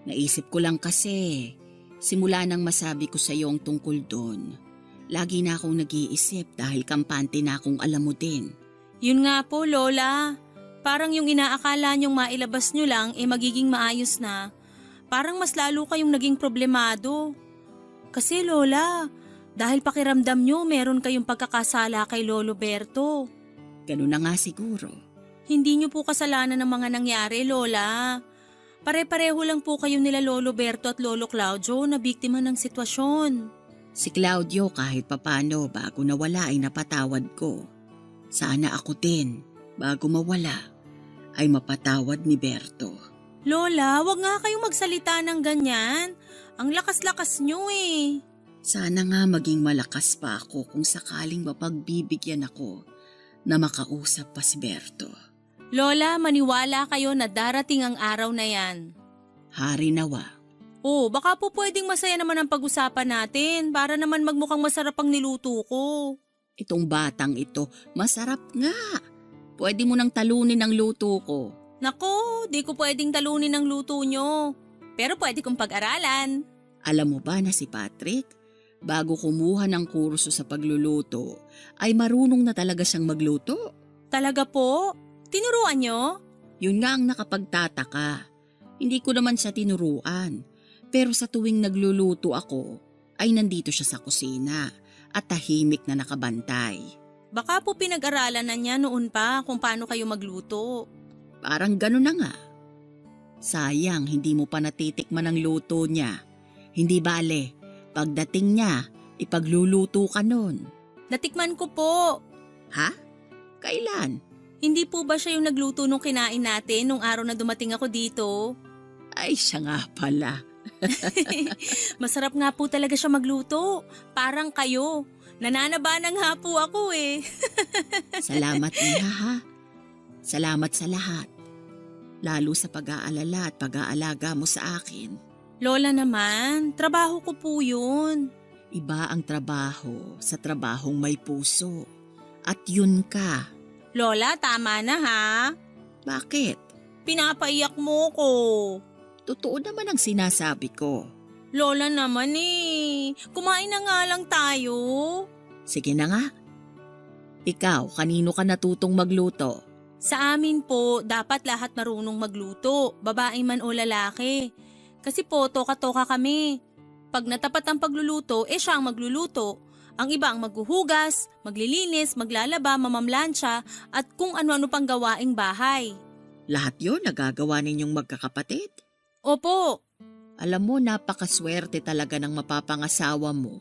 Naisip ko lang kasi. Simula nang masabi ko sa iyo ang tungkol doon. Lagi na akong nag-iisip dahil kampante na akong alam mo din. Yun nga po, Lola. Parang yung inaakala niyong mailabas niyo lang magiging maayos na. Parang mas lalo kayong naging problemado. Kasi Lola, dahil pakiramdam niyo meron kayong pagkakasala kay Lolo Berto. Ganun na nga siguro. Hindi niyo po kasalanan ng mga nangyari, Lola. Pare-pareho lang po kayo nila Lolo Berto at Lolo Claudio na biktima ng sitwasyon. Si Claudio kahit papano bago nawala ay napatawad ko. Sana ako din, bago mawala, ay mapatawad ni Berto. Lola, wag nga kayong magsalita ng ganyan. Ang lakas-lakas niyo eh. Sana nga maging malakas pa ako kung sakaling mapagbibigyan ako na makausap pa si Berto. Lola, maniwala kayo na darating ang araw na yan. Hari nawa. Oh, baka po pwedeng masaya naman ang pag-usapan natin para naman magmukhang masarap ang niluto ko. Itong batang ito, masarap nga. Pwede mo nang talunin ang luto ko. Nako, di ko pwedeng talunin ang luto nyo. Pero pwede kong pag-aralan. Alam mo ba na si Patrick, bago kumuha ng kurso sa pagluluto, ay marunong na talaga siyang magluto? Talaga po? Tinuruan nyo? Yun nga ang nakapagtataka. Hindi ko naman siya tinuruan. Pero sa tuwing nagluluto ako, ay nandito siya sa kusina at tahimik na nakabantay. Baka po pinag-aralan na niya noon pa kung paano kayo magluto. Parang gano'n na nga. Sayang, hindi mo pa natitikman ang luto niya. Hindi bale, pagdating niya, ipagluluto ka nun. Natikman ko po. Ha? Kailan? Hindi po ba siya yung nagluto nung kinain natin nung araw na dumating ako dito? Ay, siya nga pala. Masarap nga po talaga siya magluto. Parang kayo. Nananaba na nga po ako eh. Salamat niya ha. Salamat sa lahat. Lalo sa pag-aalala at pag-aalaga mo sa akin. Lola naman, trabaho ko po yun. Iba ang trabaho sa trabahong may puso. At yun ka. Lola, tama na ha. Bakit? Pinapaiyak mo ko. Totoo naman ang sinasabi ko. Lola naman eh. Kumain na nga lang tayo. Sige na nga. Ikaw, kanino ka natutong magluto? Sa amin po, dapat lahat marunong magluto, babae man o lalaki. Kasi po, toka-toka kami. Pag natapat ang pagluluto, siya ang magluluto. Ang iba ang maghuhugas, maglilinis, maglalaba, mamamlansya, at kung ano-ano pang gawaing bahay. Lahat yon nagagawa ninyong magkakapatid? Opo, Alam mo, napakaswerte talaga ng mapapangasawa mo.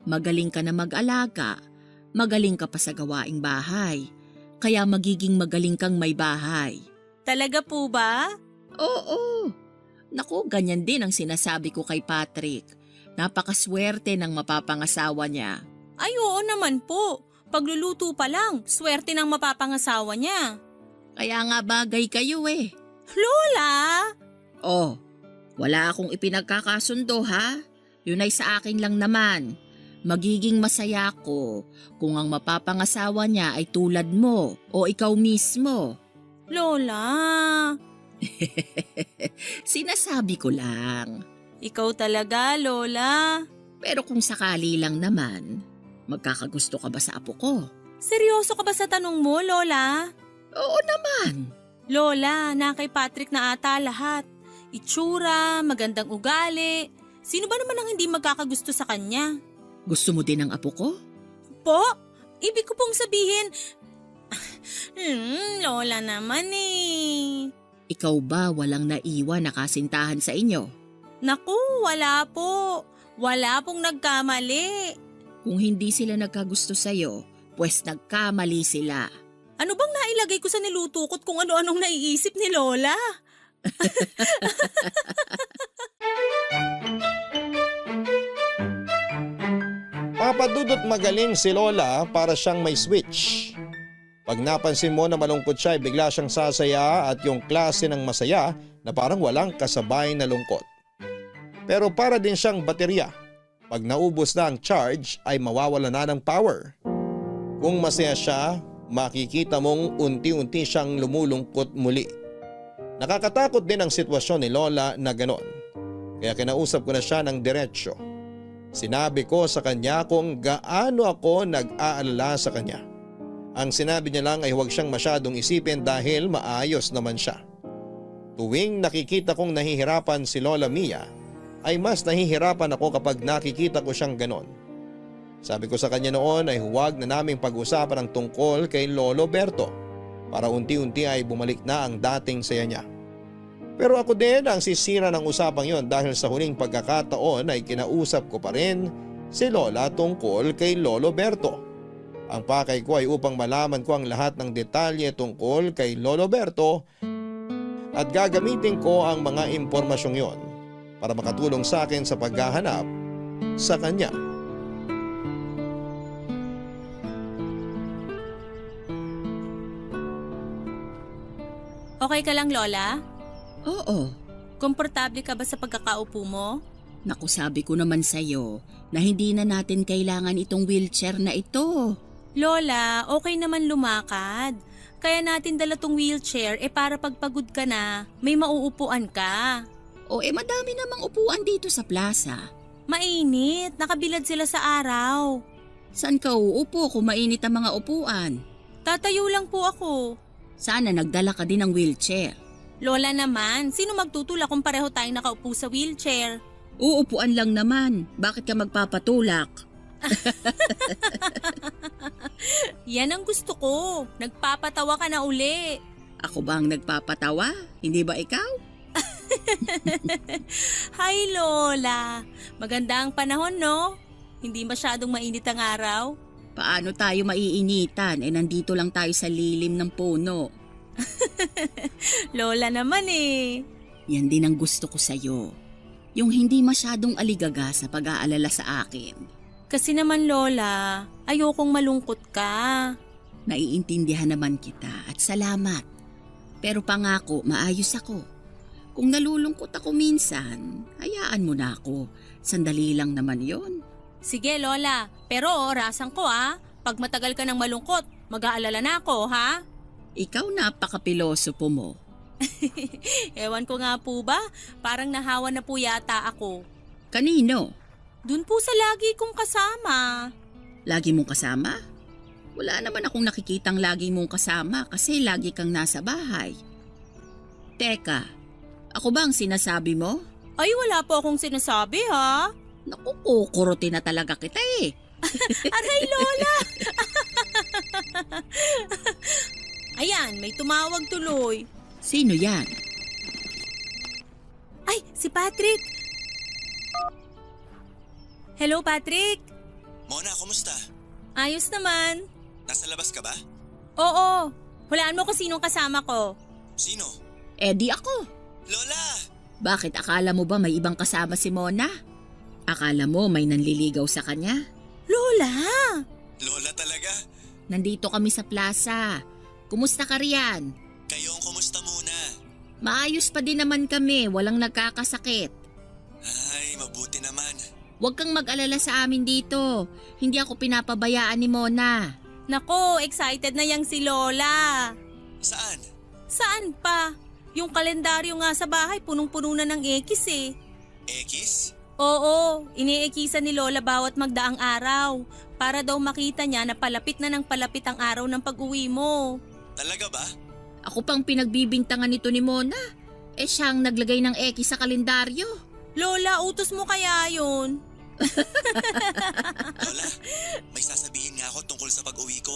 Magaling ka na mag-alaga, magaling ka pa sa gawaing bahay, kaya magiging magaling kang may bahay. talaga po ba? Oo. Naku, ganyan din ang sinasabi ko kay Patrick. Napakaswerte ng mapapangasawa niya. Ay oo naman po. Pagluluto pa lang, swerte ng mapapangasawa niya. Kaya nga bagay kayo eh. Lola! Oh, wala akong ipinagkakasundo ha. Yun ay sa akin lang naman. Magiging masaya ako kung ang mapapangasawa niya ay tulad mo o ikaw mismo. Lola! Sinasabi ko lang. Ikaw talaga, Lola. Pero kung sakali lang naman, magkakagusto ka ba sa apo ko? Seryoso ka ba sa tanong mo, Lola? Oo naman. Lola, na kay Patrick na ata lahat. Itsura, magandang ugali. Sino ba naman ang hindi magkakagusto sa kanya? Gusto mo din ang apo ko? Po? Ibig ko pong sabihin... Lola naman eh. Ikaw ba walang naiwan na kasintahan sa inyo? Naku, wala po. Wala pong nagkamali. Kung hindi sila nagkagusto sa'yo, pues nagkamali sila. Ano bang nailagay ko sa nilutukot kung ano-anong naiisip ni Lola? Papadudot magaling si Lola para siyang may switch. Pag napansin mo na malungkot siya ay bigla siyang sasaya at yung klase ng masaya na parang walang kasabay na lungkot. Pero para din siyang baterya. Pag naubos na ang charge ay mawawala na ng power. Kung masaya siya, makikita mong unti-unti siyang lumulungkot muli. Nakakatakot din ang sitwasyon ni Lola na ganon. Kaya kinausap ko na siya ng diretsyo. Sinabi ko sa kanya kung gaano ako nag-aalala sa kanya. Ang sinabi niya lang ay huwag siyang masyadong isipin dahil maayos naman siya. Tuwing nakikita kong nahihirapan si Lola Mia, ay mas nahihirapan ako kapag nakikita ko siyang ganon. Sabi ko sa kanya noon ay huwag na naming pag-usapan ang tungkol kay Lolo Berto para unti-unti ay bumalik na ang dating saya niya. Pero ako din ang sisira ng usapang yon dahil sa huling pagkakataon ay kinausap ko pa rin si Lola tungkol kay Lolo Berto. Ang pakay ko ay upang malaman ko ang lahat ng detalye tungkol kay Lolo Berto at gagamitin ko ang mga impormasyong yon para makatulong sa akin sa paghahanap sa kanya. Okay ka lang, Lola? Oo. Komportable ka ba sa pagkakaupo mo? Naku, sabi ko naman sa'yo na hindi na natin kailangan itong wheelchair na ito. Lola, okay naman lumakad. Kaya natin dala tong wheelchair para pagpagod ka na, may mauupuan ka. O madami namang upuan dito sa plaza. Mainit, nakabilad sila sa araw. Saan ka uupo kung mainit ang mga upuan? Tatayo lang po ako. Sana nagdala ka din ng wheelchair. Lola naman, sino magtutulak kung pareho tayong nakaupo sa wheelchair? Uupuan lang naman. Bakit ka magpapatulak? Yan ang gusto ko. Nagpapatawa ka na uli. Ako ba ang nagpapatawa? Hindi ba ikaw? Hi Lola, maganda ang panahon no? Hindi masyadong mainit ang araw. Paano tayo maiinitan? Nandito lang tayo sa lilim ng puno. Lola naman eh. Yan din ang gusto ko sa'yo. Yung hindi masyadong aligaga sa pag-aalala sa akin. Kasi naman Lola, ayokong malungkot ka. Naiintindihan naman kita at salamat. Pero pangako, maayos ako. Kung nalulungkot ako minsan, hayaan mo na ako. Sandali lang naman yon. Sige Lola, pero orasan ko Pag matagal ka ng malungkot, mag-aalala na ako ha? Ikaw napaka-pilosopo mo. Ewan ko nga po ba, parang nahawa na po yata ako. Kanino? Dun po sa lagi kong kasama. Lagi mong kasama? Wala naman akong nakikitang lagi mong kasama kasi lagi kang nasa bahay. Teka, ako ba ang sinasabi mo? Ay wala po akong sinasabi ha? Naku, kukurutin na talaga kita eh. Aray Lola! Ayan, may tumawag tuloy. Sino yan? Ay, si Patrick! Hello Patrick! Mona, kumusta? Ayos naman. Nasa labas ka ba? Oo, hulaan mo kung sinong kasama ko. Sino? Di ako. Lola! Bakit akala mo ba may ibang kasama si Mona? Akala mo may nanliligaw sa kanya? Lola! Lola talaga? Nandito kami sa plaza. Kumusta ka riyan? Kayong kumusta muna? Maayos pa din naman kami, walang nagkakasakit. Ay, mabuti naman. Huwag kang mag-alala sa amin dito. Hindi ako pinapabayaan ni Mona. Nako, excited na yang si Lola. Saan? Saan pa? Yung kalendaryo nga sa bahay punong-puno na ng ekis eh. Ekis? Oo, iniikisan ni Lola bawat magdaang araw para daw makita niya na palapit na ng palapit ang araw ng pag-uwi mo. Talaga ba? Ako pang pinagbibintangan nito ni Mona. Siyang naglagay ng X sa kalendaryo. Lola, utos mo kaya yun? Lola, may sasabihin nga ako tungkol sa pag-uwi ko.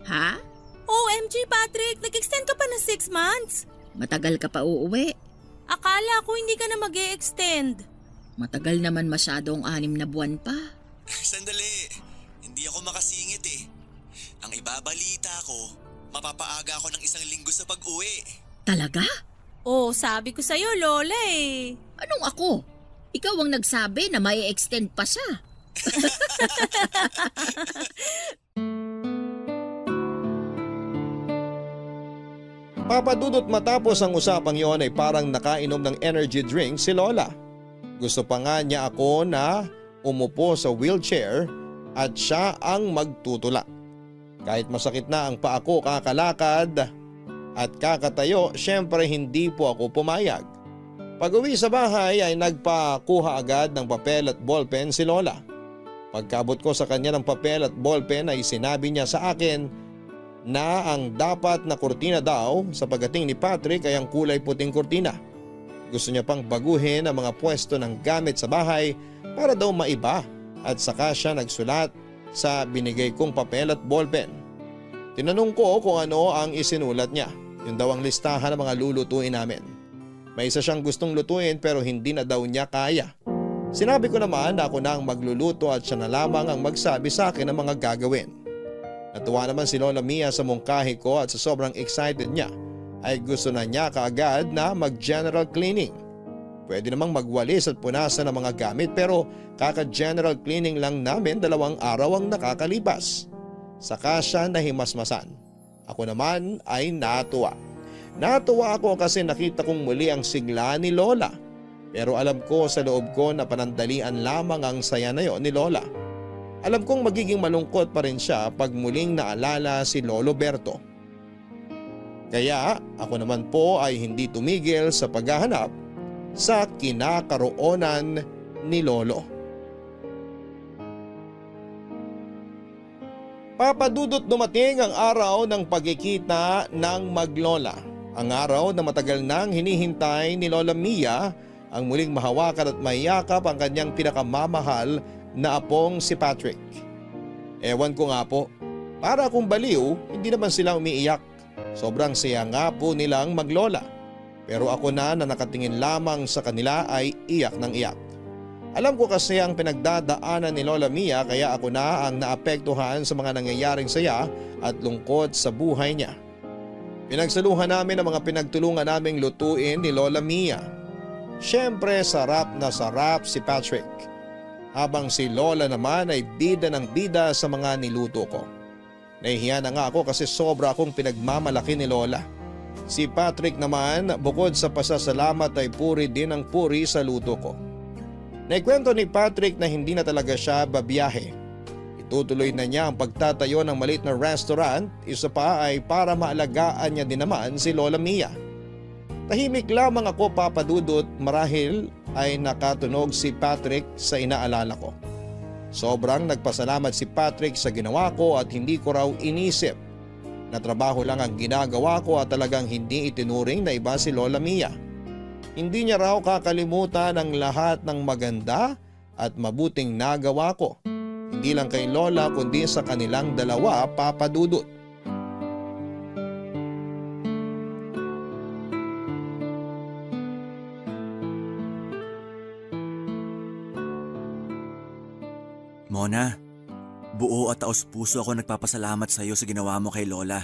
Ha? OMG Patrick, nag-extend ka pa ng 6 months. Matagal ka pa uuwi. Akala ko hindi ka na mag-e-extend. Matagal naman masyadong 6 na buwan pa. Sandali, hindi ako makasingit eh. Ang ibabalita ko, mapapaaga ako ng 1 linggo sa pag-uwi. Talaga? Oh, sabi ko sa'yo, Lola eh. Anong ako? Ikaw ang nagsabi na may extend pa siya. Papadudot matapos ang usapang yon ay parang nakainom ng energy drink si Lola. Gusto pa nga niya ako na umupo sa wheelchair at siya ang magtutulak. Kahit masakit na ang paa ko kakalakad at kakatayo, syempre hindi po ako pumayag. Pag-uwi sa bahay ay nagpakuha agad ng papel at ballpen si Lola. Pagkabot ko sa kanya ng papel at ballpen ay sinabi niya sa akin na ang dapat na kurtina daw sa pagdating ni Patrick ay ang kulay puting kurtina. Gusto niya pang baguhin ang mga pwesto ng gamit sa bahay para daw maiba at saka siya nagsulat sa binigay kong papel at ballpen. Tinanong ko kung ano ang isinulat niya. Yun daw ang listahan ng mga lulutuin namin. May isa siyang gustong lutuin pero hindi na daw niya kaya. Sinabi ko naman na ako na ang magluluto at siya na lamang ang magsabi sa akin ng mga gagawin. Natuwa naman si Lola Mia sa mungkahi ko at sa sobrang excited niya ay gusto na niya kaagad na mag-general cleaning. Pwede namang magwalis at punasan ng mga gamit pero kaka-general cleaning lang namin 2 araw ang nakakalipas. Saka siya nahimasmasan. Ako naman ay natuwa. Natuwa ako kasi nakita kong muli ang sigla ni Lola. Pero alam ko sa loob ko na panandalian lamang ang saya na yon ni Lola. Alam kong magiging malungkot pa rin siya pag muling naalala si Lolo Berto. Kaya ako naman po ay hindi tumigil sa paghahanap sa kinakaroonan ni Lolo. Papadudot dumating ang araw ng pagkikita ng maglola. Ang araw na matagal nang hinihintay ni Lola Mia ang muling mahawakan at mayakap ang kanyang pinakamamahal na apong si Patrick. Ewan ko nga po, para akong baliw, hindi naman sila umiiyak. Sobrang saya nga po nilang maglola. Pero ako na nakatingin lamang sa kanila ay iyak ng iyak. Alam ko kasi ang pinagdadaanan ni Lola Mia kaya ako na ang naapektuhan sa mga nangyayaring saya at lungkot sa buhay niya. Pinagsaluhan namin ang mga pinagtulungan naming lutuin ni Lola Mia. Siyempre sarap na sarap si Patrick. Habang si Lola naman ay bida ng bida sa mga niluto ko. Nahihiya na nga ako kasi sobra akong pinagmamalaki ni Lola. Si Patrick naman bukod sa pasasalamat ay puri din ang puri sa luto ko. Naikwento ni Patrick na hindi na talaga siya babiyahe. Itutuloy na niya ang pagtatayo ng maliit na restaurant, isa pa ay para maalagaan niya din naman si Lola Mia. Tahimik lamang ako papadudot marahil ay nakatunog si Patrick sa inaalala ko. Sobrang nagpasalamat si Patrick sa ginawa ko at hindi ko raw inisip na trabaho lang ang ginagawa ko at talagang hindi itinuring na iba si Lola Mia. Hindi niya raw kakalimutan ang lahat ng maganda at mabuting nagawa ko. Hindi lang kay Lola kundi sa kanilang dalawa papadudot. Mona, buo at taos-puso ako nagpapasalamat sa iyo sa ginawa mo kay Lola.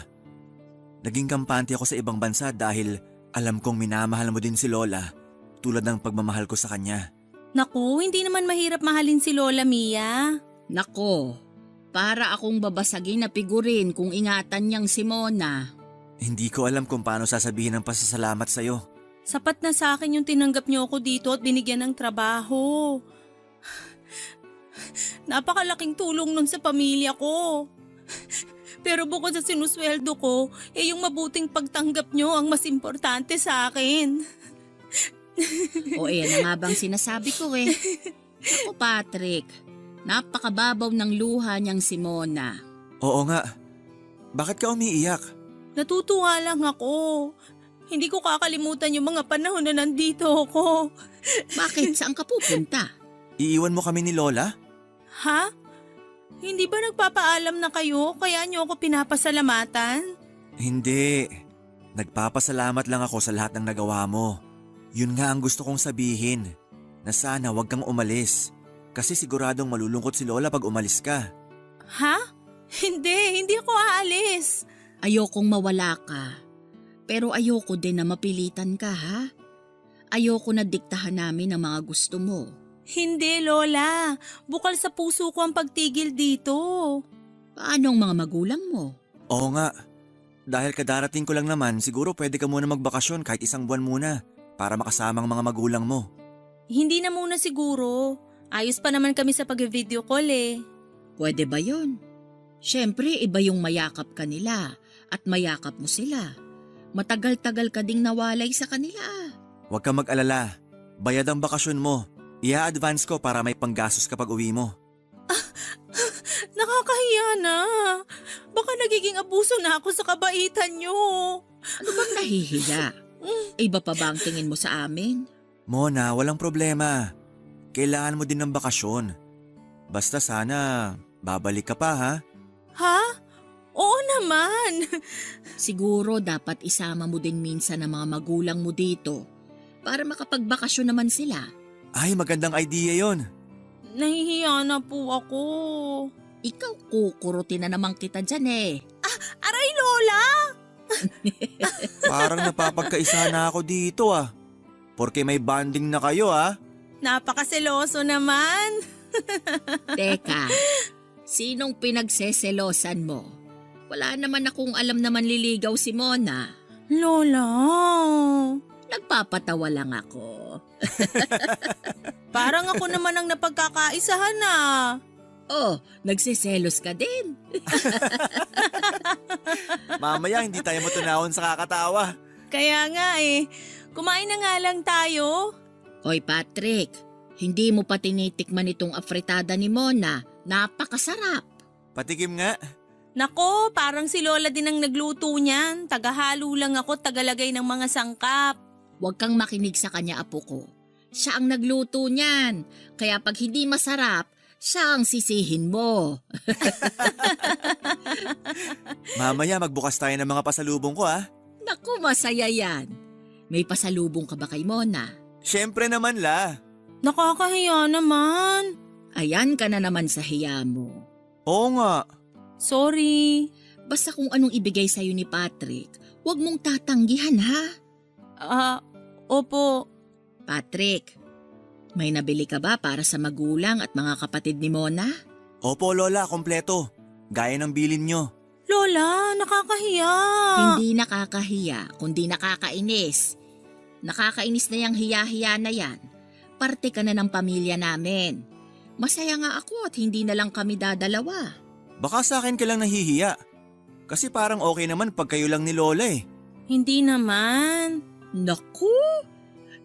Naging kampante ako sa ibang bansa dahil alam kong minamahal mo din si Lola tulad ng pagmamahal ko sa kanya. Naku, hindi naman mahirap mahalin si Lola Mia. Nako, para akong babasagin na figurin kung ingatan niyang si Mona. Hindi ko alam kung paano sasabihin ang pasasalamat sa iyo. Sapat na sa akin yung tinanggap niyo ako dito at binigyan ng trabaho. Napakalaking tulong nun sa pamilya ko. Pero bukod sa sinusweldo ko, yung mabuting pagtanggap nyo ang mas importante sa akin. O yan na nga bang sinasabi ko eh. Ako Patrick, napakababaw ng luha niyang si Mona. Oo nga. Bakit ka umiiyak? Natutuwa lang ako. Hindi ko kakalimutan yung mga panahon na nandito ako. Bakit? Saan ka pupunta? Iiwan mo kami ni Lola? Ha? Hindi ba nagpapaalam na kayo kaya niyo ako pinapasalamatan? Hindi. Nagpapasalamat lang ako sa lahat ng nagawa mo. Yun nga ang gusto kong sabihin, na sana wag kang umalis. Kasi siguradong malulungkot si Lola pag umalis ka. Ha? Hindi ako aalis. Ayokong mawala ka. Pero ayoko din na mapilitan ka, ha? Ayoko na diktahan namin ang mga gusto mo. Hindi, Lola. Bukal sa puso ko ang pagtigil dito. Paano ang mga magulang mo? Oo nga. Dahil kadarating ko lang naman, siguro pwede ka muna magbakasyon kahit 1 buwan muna para makasama ang mga magulang mo. Hindi na muna siguro. Ayos pa naman kami sa pag-video call eh. Pwede ba yon? Siyempre, iba yung mayakap ka nila at mayakap mo sila. Matagal-tagal ka ding nawalay sa kanila. Huwag kang mag-alala. Bayad ang bakasyon mo. I-advance ko para may panggastos kapag uwi mo. Nakakahiya na. Baka nagiging abuso na ako sa kabaitan nyo. Ano bang nahihiya? Iba pa ba ang tingin mo sa amin? Mona, walang problema. Kailangan mo din ng bakasyon. Basta sana babalik ka pa, ha? Ha? Oo naman. Siguro dapat isama mo din minsan ang mga magulang mo dito para makapagbakasyon naman sila. Ay, magandang idea yon. Nahihiya na po ako. Ikaw kukurutin na naman kita dyan eh. Aray, Lola! Parang napapagkaisa na ako dito, ah. Porque may bonding na kayo, ah. Napakaseloso naman. Teka, sinong pinagseselosan mo? Wala naman akong alam na manliligaw si Mona. Lola, Nagpapatawa lang ako. parang ako naman ang napagkakaisahan na. Oh, nagsiselos ka din. Mamaya hindi tayo matunawon sa kakatawa. Kaya nga eh, kumain na nga lang tayo. Hoy Patrick, hindi mo pa tinitikman itong afritada ni Mona. Napakasarap. Patikim nga. Nako, parang si Lola din ang nagluto niyan. Tagahalo lang ako, tagalagay ng mga sangkap. Huwag kang makinig sa kanya, apo ko. Siya ang nagluto niyan. Kaya pag hindi masarap, siya ang sisihin mo. Mamaya magbukas tayo ng mga pasalubong ko, ah. Naku, masaya yan. May pasalubong ka ba kay Mona? Siyempre naman, la. Nakakahiya naman. Ayan ka na naman sa hiya mo. Oo nga. Sorry. Basta kung anong ibigay sa'yo ni Patrick, huwag mong tatanggihan, ha? Opo. Patrick, may nabili ka ba para sa magulang at mga kapatid ni Mona? Opo, Lola, kompleto. Gaya ng bilin nyo. Lola, nakakahiya. Hindi nakakahiya, kundi nakakainis. Nakakainis na yung hiya-hiya na yan. Parte ka na ng pamilya namin. Masaya nga ako at hindi na lang kami dadalawa. Baka sa akin ka lang nahihiya. Kasi parang okay naman pag kayo lang ni Lola eh. Hindi naman. Naku,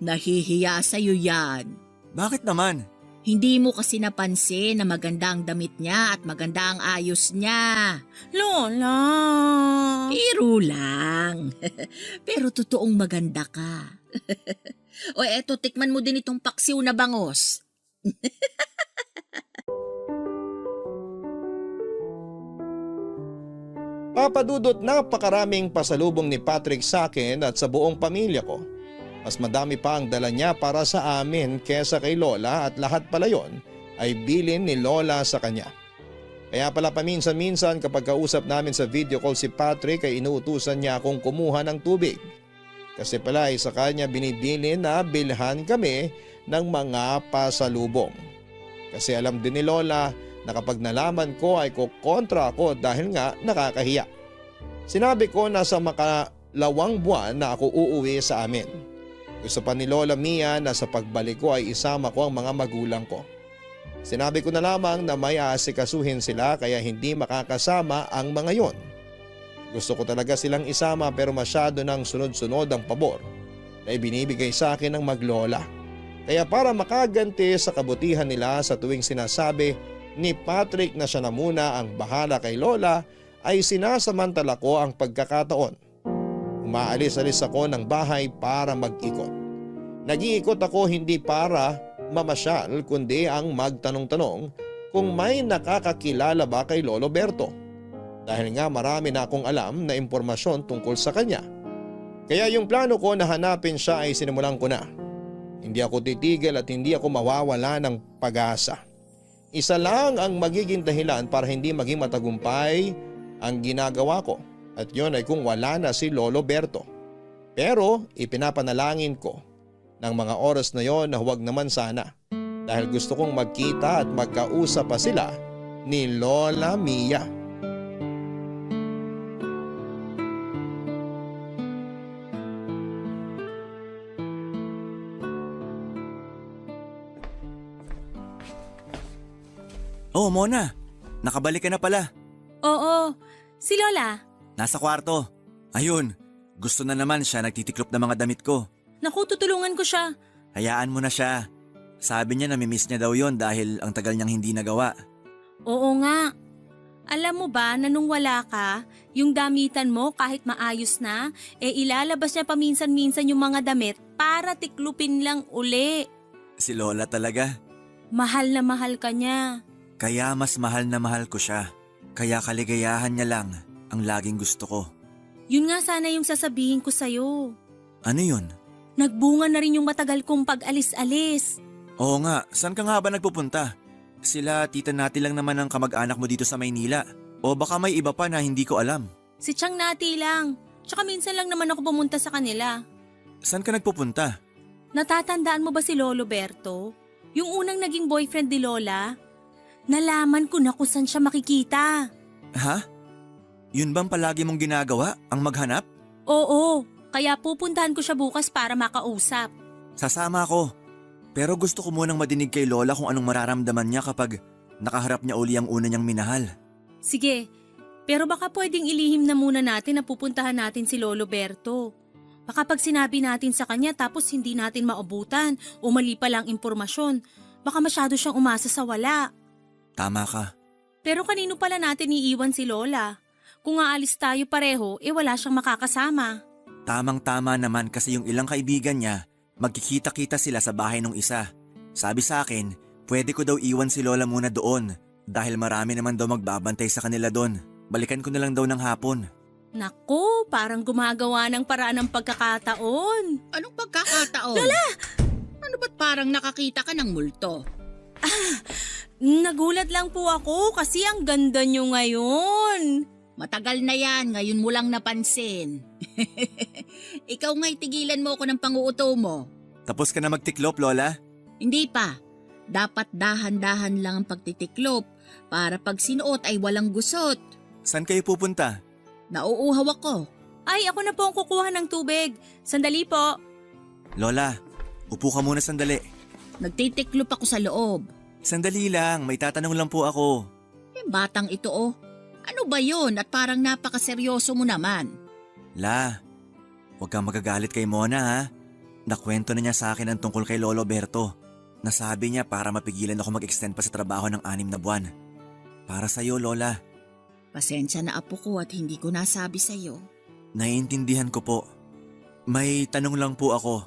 nahihiya sa'yo yan. Bakit naman? Hindi mo kasi napansin na maganda ang damit niya at maganda ang ayos niya. Lola. Biro lang. Pero totoong maganda ka. O eto, tikman mo din itong paksiw na bangos. Papadudot, napakaraming pasalubong ni Patrick sa akin at sa buong pamilya ko. Mas madami pa ang dala niya para sa amin kesa kay Lola at lahat pala yon ay bilin ni Lola sa kanya. Kaya pala paminsan-minsan kapag kausap namin sa video call si Patrick ay inuutusan niya akong kumuha ng tubig. Kasi pala ay sa kanya binibili na bilhan kami ng mga pasalubong. Kasi alam din ni Lola na kapag nalaman ko ay kukontra ako dahil nga nakakahiya. Sinabi ko na sa makalawang buwan na ako uuwi sa amin. Gusto pa ni Lola Mia na sa pagbalik ko ay isama ko ang mga magulang ko. Sinabi ko na lamang na may aasikasuhin sila kaya hindi makakasama ang mga yon. Gusto ko talaga silang isama pero masyado nang sunod-sunod ang pabor na ibinibigay sa akin ng maglola. Kaya para makaganti sa kabutihan nila sa tuwing sinasabi ni Patrick na siya na muna ang bahala kay Lola ay sinasamantala ko ang pagkakataon. Umaalis-alis ako ng bahay para mag-ikot. Nag-iikot ako hindi para mamasyal kundi ang magtanong-tanong kung may nakakakilala ba kay Lolo Berto. Dahil nga marami na akong alam na impormasyon tungkol sa kanya. Kaya yung plano ko na hanapin siya ay sinimulan ko na. Hindi ako titigil at hindi ako mawawala ng pag-asa. Isa lang ang magiging dahilan para hindi maging matagumpay ang ginagawa ko at yun ay kung wala na si Lolo Berto. Pero ipinapanalangin ko ng mga oras na yon na huwag naman sana dahil gusto kong magkita at magkausap pa sila ni Lola Mia. Oh, Mona, nakabalik ka na pala. Oo, si Lola. Nasa kwarto. Ayun, gusto na naman siya nagtitiklop ng mga damit ko. Naku, tutulungan ko siya. Hayaan mo na siya. Sabi niya namimiss niya daw yon dahil ang tagal niyang hindi nagawa. Oo nga. Alam mo ba na nung wala ka, yung damitan mo kahit maayos na, ilalabas niya paminsan-minsan yung mga damit para tiklupin lang uli. Si Lola talaga. Mahal na mahal ka niya. Kaya mas mahal na mahal ko siya. Kaya kaligayahan niya lang ang laging gusto ko. Yun nga sana yung sasabihin ko sa'yo. Ano yun? Nagbunga na rin yung matagal kong pag-alis-alis. Oo nga, saan ka nga ba nagpupunta? Sila tita natin lang naman ang kamag-anak mo dito sa Maynila. O baka may iba pa na hindi ko alam. Si Chang Nati lang. Tsaka minsan lang naman ako pumunta sa kanila. Saan ka nagpupunta? Natatandaan mo ba si Lolo Berto? Yung unang naging boyfriend ni Lola? Nalaman ko na kung saan siya makikita. Ha? Yun bang palagi mong ginagawa? Ang maghanap? Oo, kaya pupuntahan ko siya bukas para makausap. Sasama ako. Pero gusto ko munang madinig kay Lola kung anong mararamdaman niya kapag nakaharap niya uli ang una niyang minahal. Sige, pero baka pwedeng ilihim na muna natin na pupuntahan natin si Lolo Berto. Baka pag sinabi natin sa kanya tapos hindi natin maabutan o mali pa lang impormasyon, baka masyado siyang umasa sa wala. Tama ka. Pero kanino pala natin iiwan si Lola? Kung aalis tayo pareho, wala siyang makakasama. Tamang-tama naman kasi yung ilang kaibigan niya, magkikita-kita sila sa bahay ng isa. Sabi sa akin, pwede ko daw iwan si Lola muna doon dahil marami naman daw magbabantay sa kanila doon. Balikan ko na lang daw ng hapon. Naku, parang gumagawa ng paraan ng pagkakataon. Anong pagkakataon? Lola! Ano ba't parang nakakita ka ng multo? Nagulat lang po ako kasi ang ganda niyo ngayon. Matagal na yan, ngayon mo lang napansin. Ikaw nga'y tigilan mo ako ng panguuto mo. Tapos ka na magtiklop, Lola? Hindi pa. Dapat dahan-dahan lang ang pagtitiklop para pag sinuot ay walang gusot. Saan kayo pupunta? Nauuhaw ako. Ay, ako na po ang kukuha ng tubig. Sandali po. Lola, upo ka muna sandali. Nagtitiklop ako sa loob. Sandali lang, may tatanong lang po ako. Batang ito oh. Ano ba yun at parang napakaseryoso mo naman? La, huwag kang magagalit kay Mona ha. Nakwento na niya sa akin ang tungkol kay Lolo Berto. Nasabi niya para mapigilan ako mag-extend pa sa trabaho ng 6 na buwan. Para sa'yo, Lola. Pasensya na apo ko at hindi ko nasabi sa'yo. Naiintindihan ko po. May tanong lang po ako.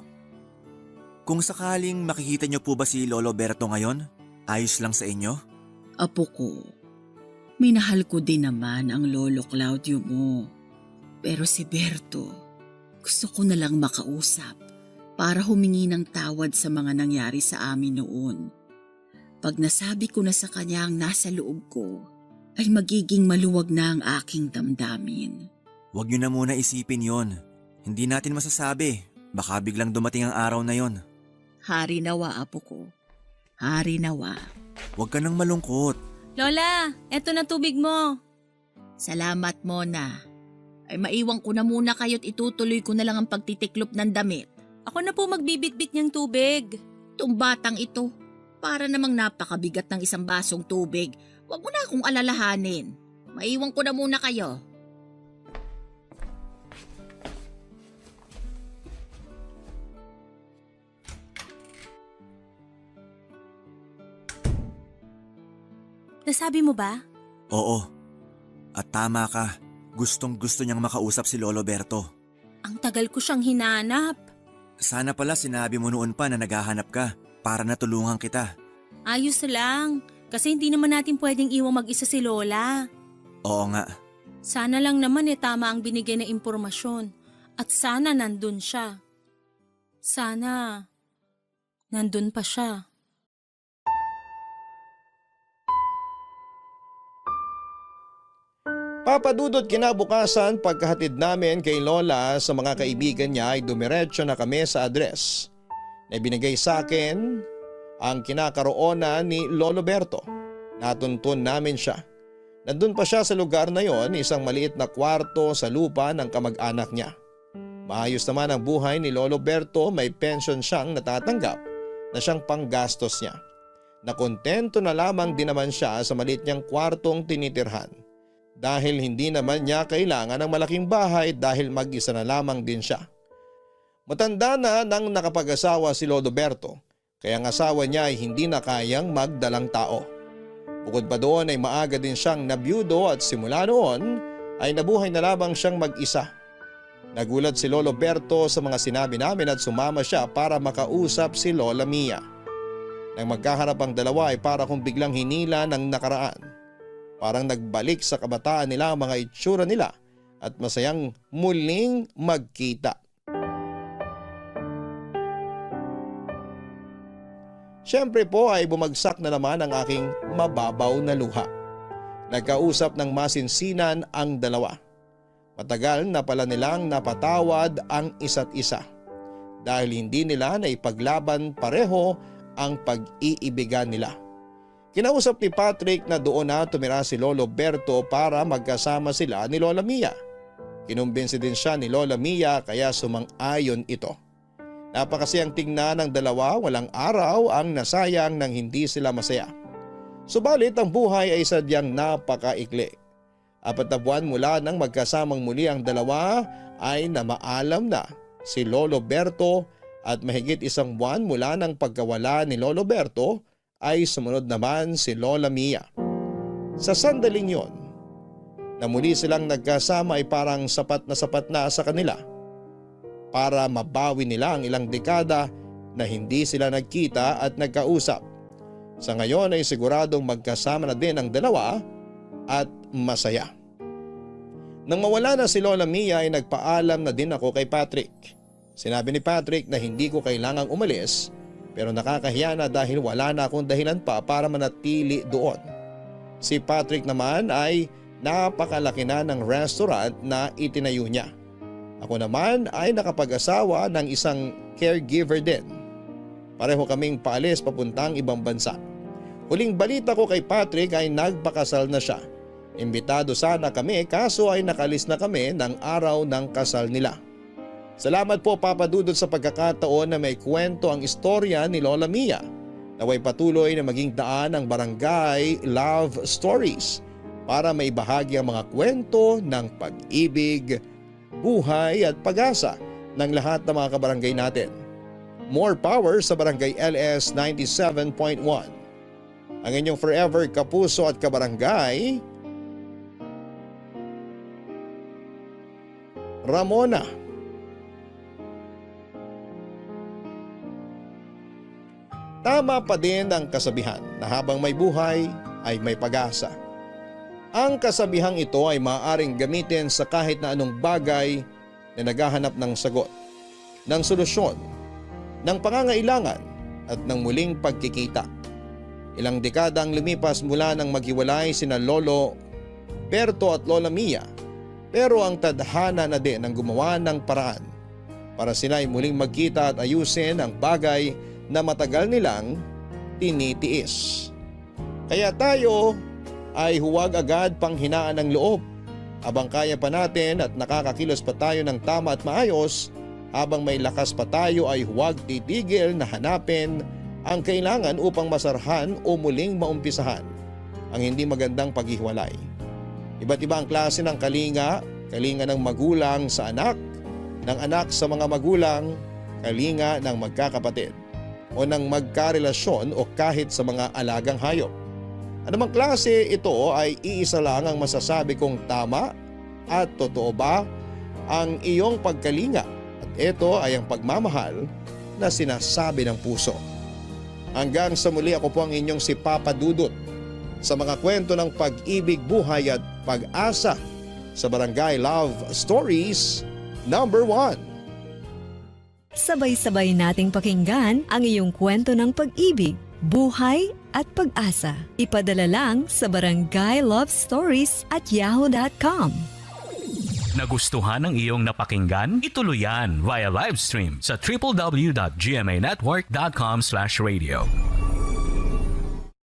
Kung sakaling makikita niyo po ba si Lolo Berto ngayon? Ayos lang sa inyo? Apo ko, minahal ko din naman ang Lolo Claudio mo. Pero si Berto, gusto ko na lang makausap para humingi ng tawad sa mga nangyari sa amin noon. Pag nasabi ko na sa kanya ang nasa loob ko, ay magiging maluwag na ang aking damdamin. Huwag niyo na muna isipin yon. Hindi natin masasabi. Baka biglang dumating ang araw na yon. Hari nawa, apo ko. Hari nawa. Huwag ka nang malungkot. Lola, eto na tubig mo. Salamat, Mona. Ay maiwan ko na muna kayo't itutuloy ko na lang ang pagtitiklop ng damit. Ako na po magbibitbit niyang tubig. Itong batang ito, para namang napakabigat ng isang basong tubig. Huwag mo na akong alalahanin. Maiwan ko na muna kayo. Nasabi mo ba? Oo. At tama ka. Gustong gusto niyang makausap si Lolo Berto. Ang tagal ko siyang hinanap. Sana pala sinabi mo noon pa na naghahanap ka para natulungan kita. Ayos lang, kasi hindi naman natin pwedeng iwang mag-isa si Lola. Oo nga. Sana lang naman tama ang binigay na impormasyon. At sana nandun siya. Sana nandun pa siya. Papadudot kinabukasan pagkahatid namin kay Lola sa mga kaibigan niya ay dumiretso na kami sa address na ibinigay sa akin ang kinakaroonan ni Lolo Berto. Natuntun namin siya. Nandun pa siya sa lugar na yon, isang maliit na kwarto sa lupa ng kamag-anak niya. Maayos naman ang buhay ni Lolo Berto, may pension siyang natatanggap na siyang panggastos niya. Nakontento na lamang din naman siya sa maliit niyang kwartong tinitirhan. Dahil hindi naman niya kailangan ng malaking bahay dahil mag-isa na lamang din siya. Matanda na nang nakapag-asawa si Lolo Berto, kaya ang asawa niya ay hindi na kayang magdalang tao. Bukod pa doon ay maaga din siyang nabiyudo at simula noon ay nabuhay na lamang siyang mag-isa. Nagulat si Lolo Berto sa mga sinabi namin at sumama siya para makausap si Lola Mia. Nang magkaharap ang dalawa ay para kung biglang hinila ng nakaraan. Parang nagbalik sa kabataan nila ang mga itsura nila at masayang muling magkita. Siyempre po ay bumagsak na naman ang aking mababaw na luha. Nagkausap ng masinsinan ang dalawa. Matagal na pala nilang napatawad ang isa't isa dahil hindi nila naipaglaban pareho ang pag-iibigan nila. Kinausap ni Patrick na doon na tumira si Lolo Berto para magkasama sila ni Lola Mia. Kinumbinsi din siya ni Lola Mia kaya sumang-ayon ito. Napakasayang tingnan ng dalawa, walang araw ang nasayang nang hindi sila masaya. Subalit ang buhay ay sadyang napakaikli. 4 na buwan mula nang magkasamang muli ang dalawa ay namaalam na si Lolo Berto at mahigit 1 buwan mula ng pagkawala ni Lolo Berto ay sumunod naman si Lola Mia. Sa sandaling yon, na muli silang nagkasama ay parang sapat na sa kanila para mabawi nila ang ilang dekada na hindi sila nagkita at nagkausap. Sa ngayon ay siguradong magkasama na din ang dalawa at masaya. Nang mawala na si Lola Mia ay nagpaalam na din ako kay Patrick. Sinabi ni Patrick na hindi ko kailangang umalis pero nakakahiya na dahil wala na akong dahilan pa para manatili doon. Si Patrick naman ay napakalaki na ng restaurant na itinayo niya. Ako naman ay nakapag-asawa ng isang caregiver din. Pareho kaming paalis papuntang ibang bansa. Huling balita ko kay Patrick ay nagpakasal na siya. Imbitado sana kami kaso ay nakalis na kami ng araw ng kasal nila. Salamat po Papa Dudut sa pagkakataon na may kwento ang istorya ni Lola Mia. Naway patuloy na maging daan ang Barangay Love Stories para maibahagi ang mga kwento ng pag-ibig, buhay at pag-asa ng lahat ng mga kabarangay natin. More power sa Barangay LS 97.1. Ang inyong forever kapuso at kabarangay, Ramona. Tama pa din ang kasabihan na habang may buhay ay may pag-asa. Ang kasabihang ito ay maaaring gamitin sa kahit na anong bagay na naghahanap ng sagot, ng solusyon, ng pangangailangan at ng muling pagkikita. Ilang dekada ang lumipas mula nang maghiwalay sina Lolo Berto at Lola Mia, pero ang tadhana na din ang gumawa ng paraan para sila ay muling magkita at ayusin ang bagay na matagal nilang tinitiis. Kaya tayo ay huwag agad panghinaan ng loob. Habang kaya pa natin at nakakakilos pa tayo ng tama at maayos, habang may lakas pa tayo ay huwag titigil na hanapin ang kailangan upang masarhan o muling maumpisahan ang hindi magandang paghiwalay. Iba't iba ang klase ng kalinga ng magulang sa anak, ng anak sa mga magulang, kalinga ng magkakapatid, o ng magkarelasyon o kahit sa mga alagang hayop. Anumang klase ito ay iisa lang ang masasabi kong tama at totoo ba ang iyong pagkalinga at ito ay ang pagmamahal na sinasabi ng puso. Hanggang sa muli, ako po ang inyong si Papa Dudut sa mga kwento ng pag-ibig, buhay at pag-asa sa Barangay Love Stories. Number 1. Sabay-sabay nating pakinggan ang iyong kwento ng pag-ibig, buhay at pag-asa. Ipadala lang sa barangaylovestories@yahoo.com. Nagustuhan ng iyong napakinggan? Ituloy yan via live stream sa www.gmanetwork.com/radio.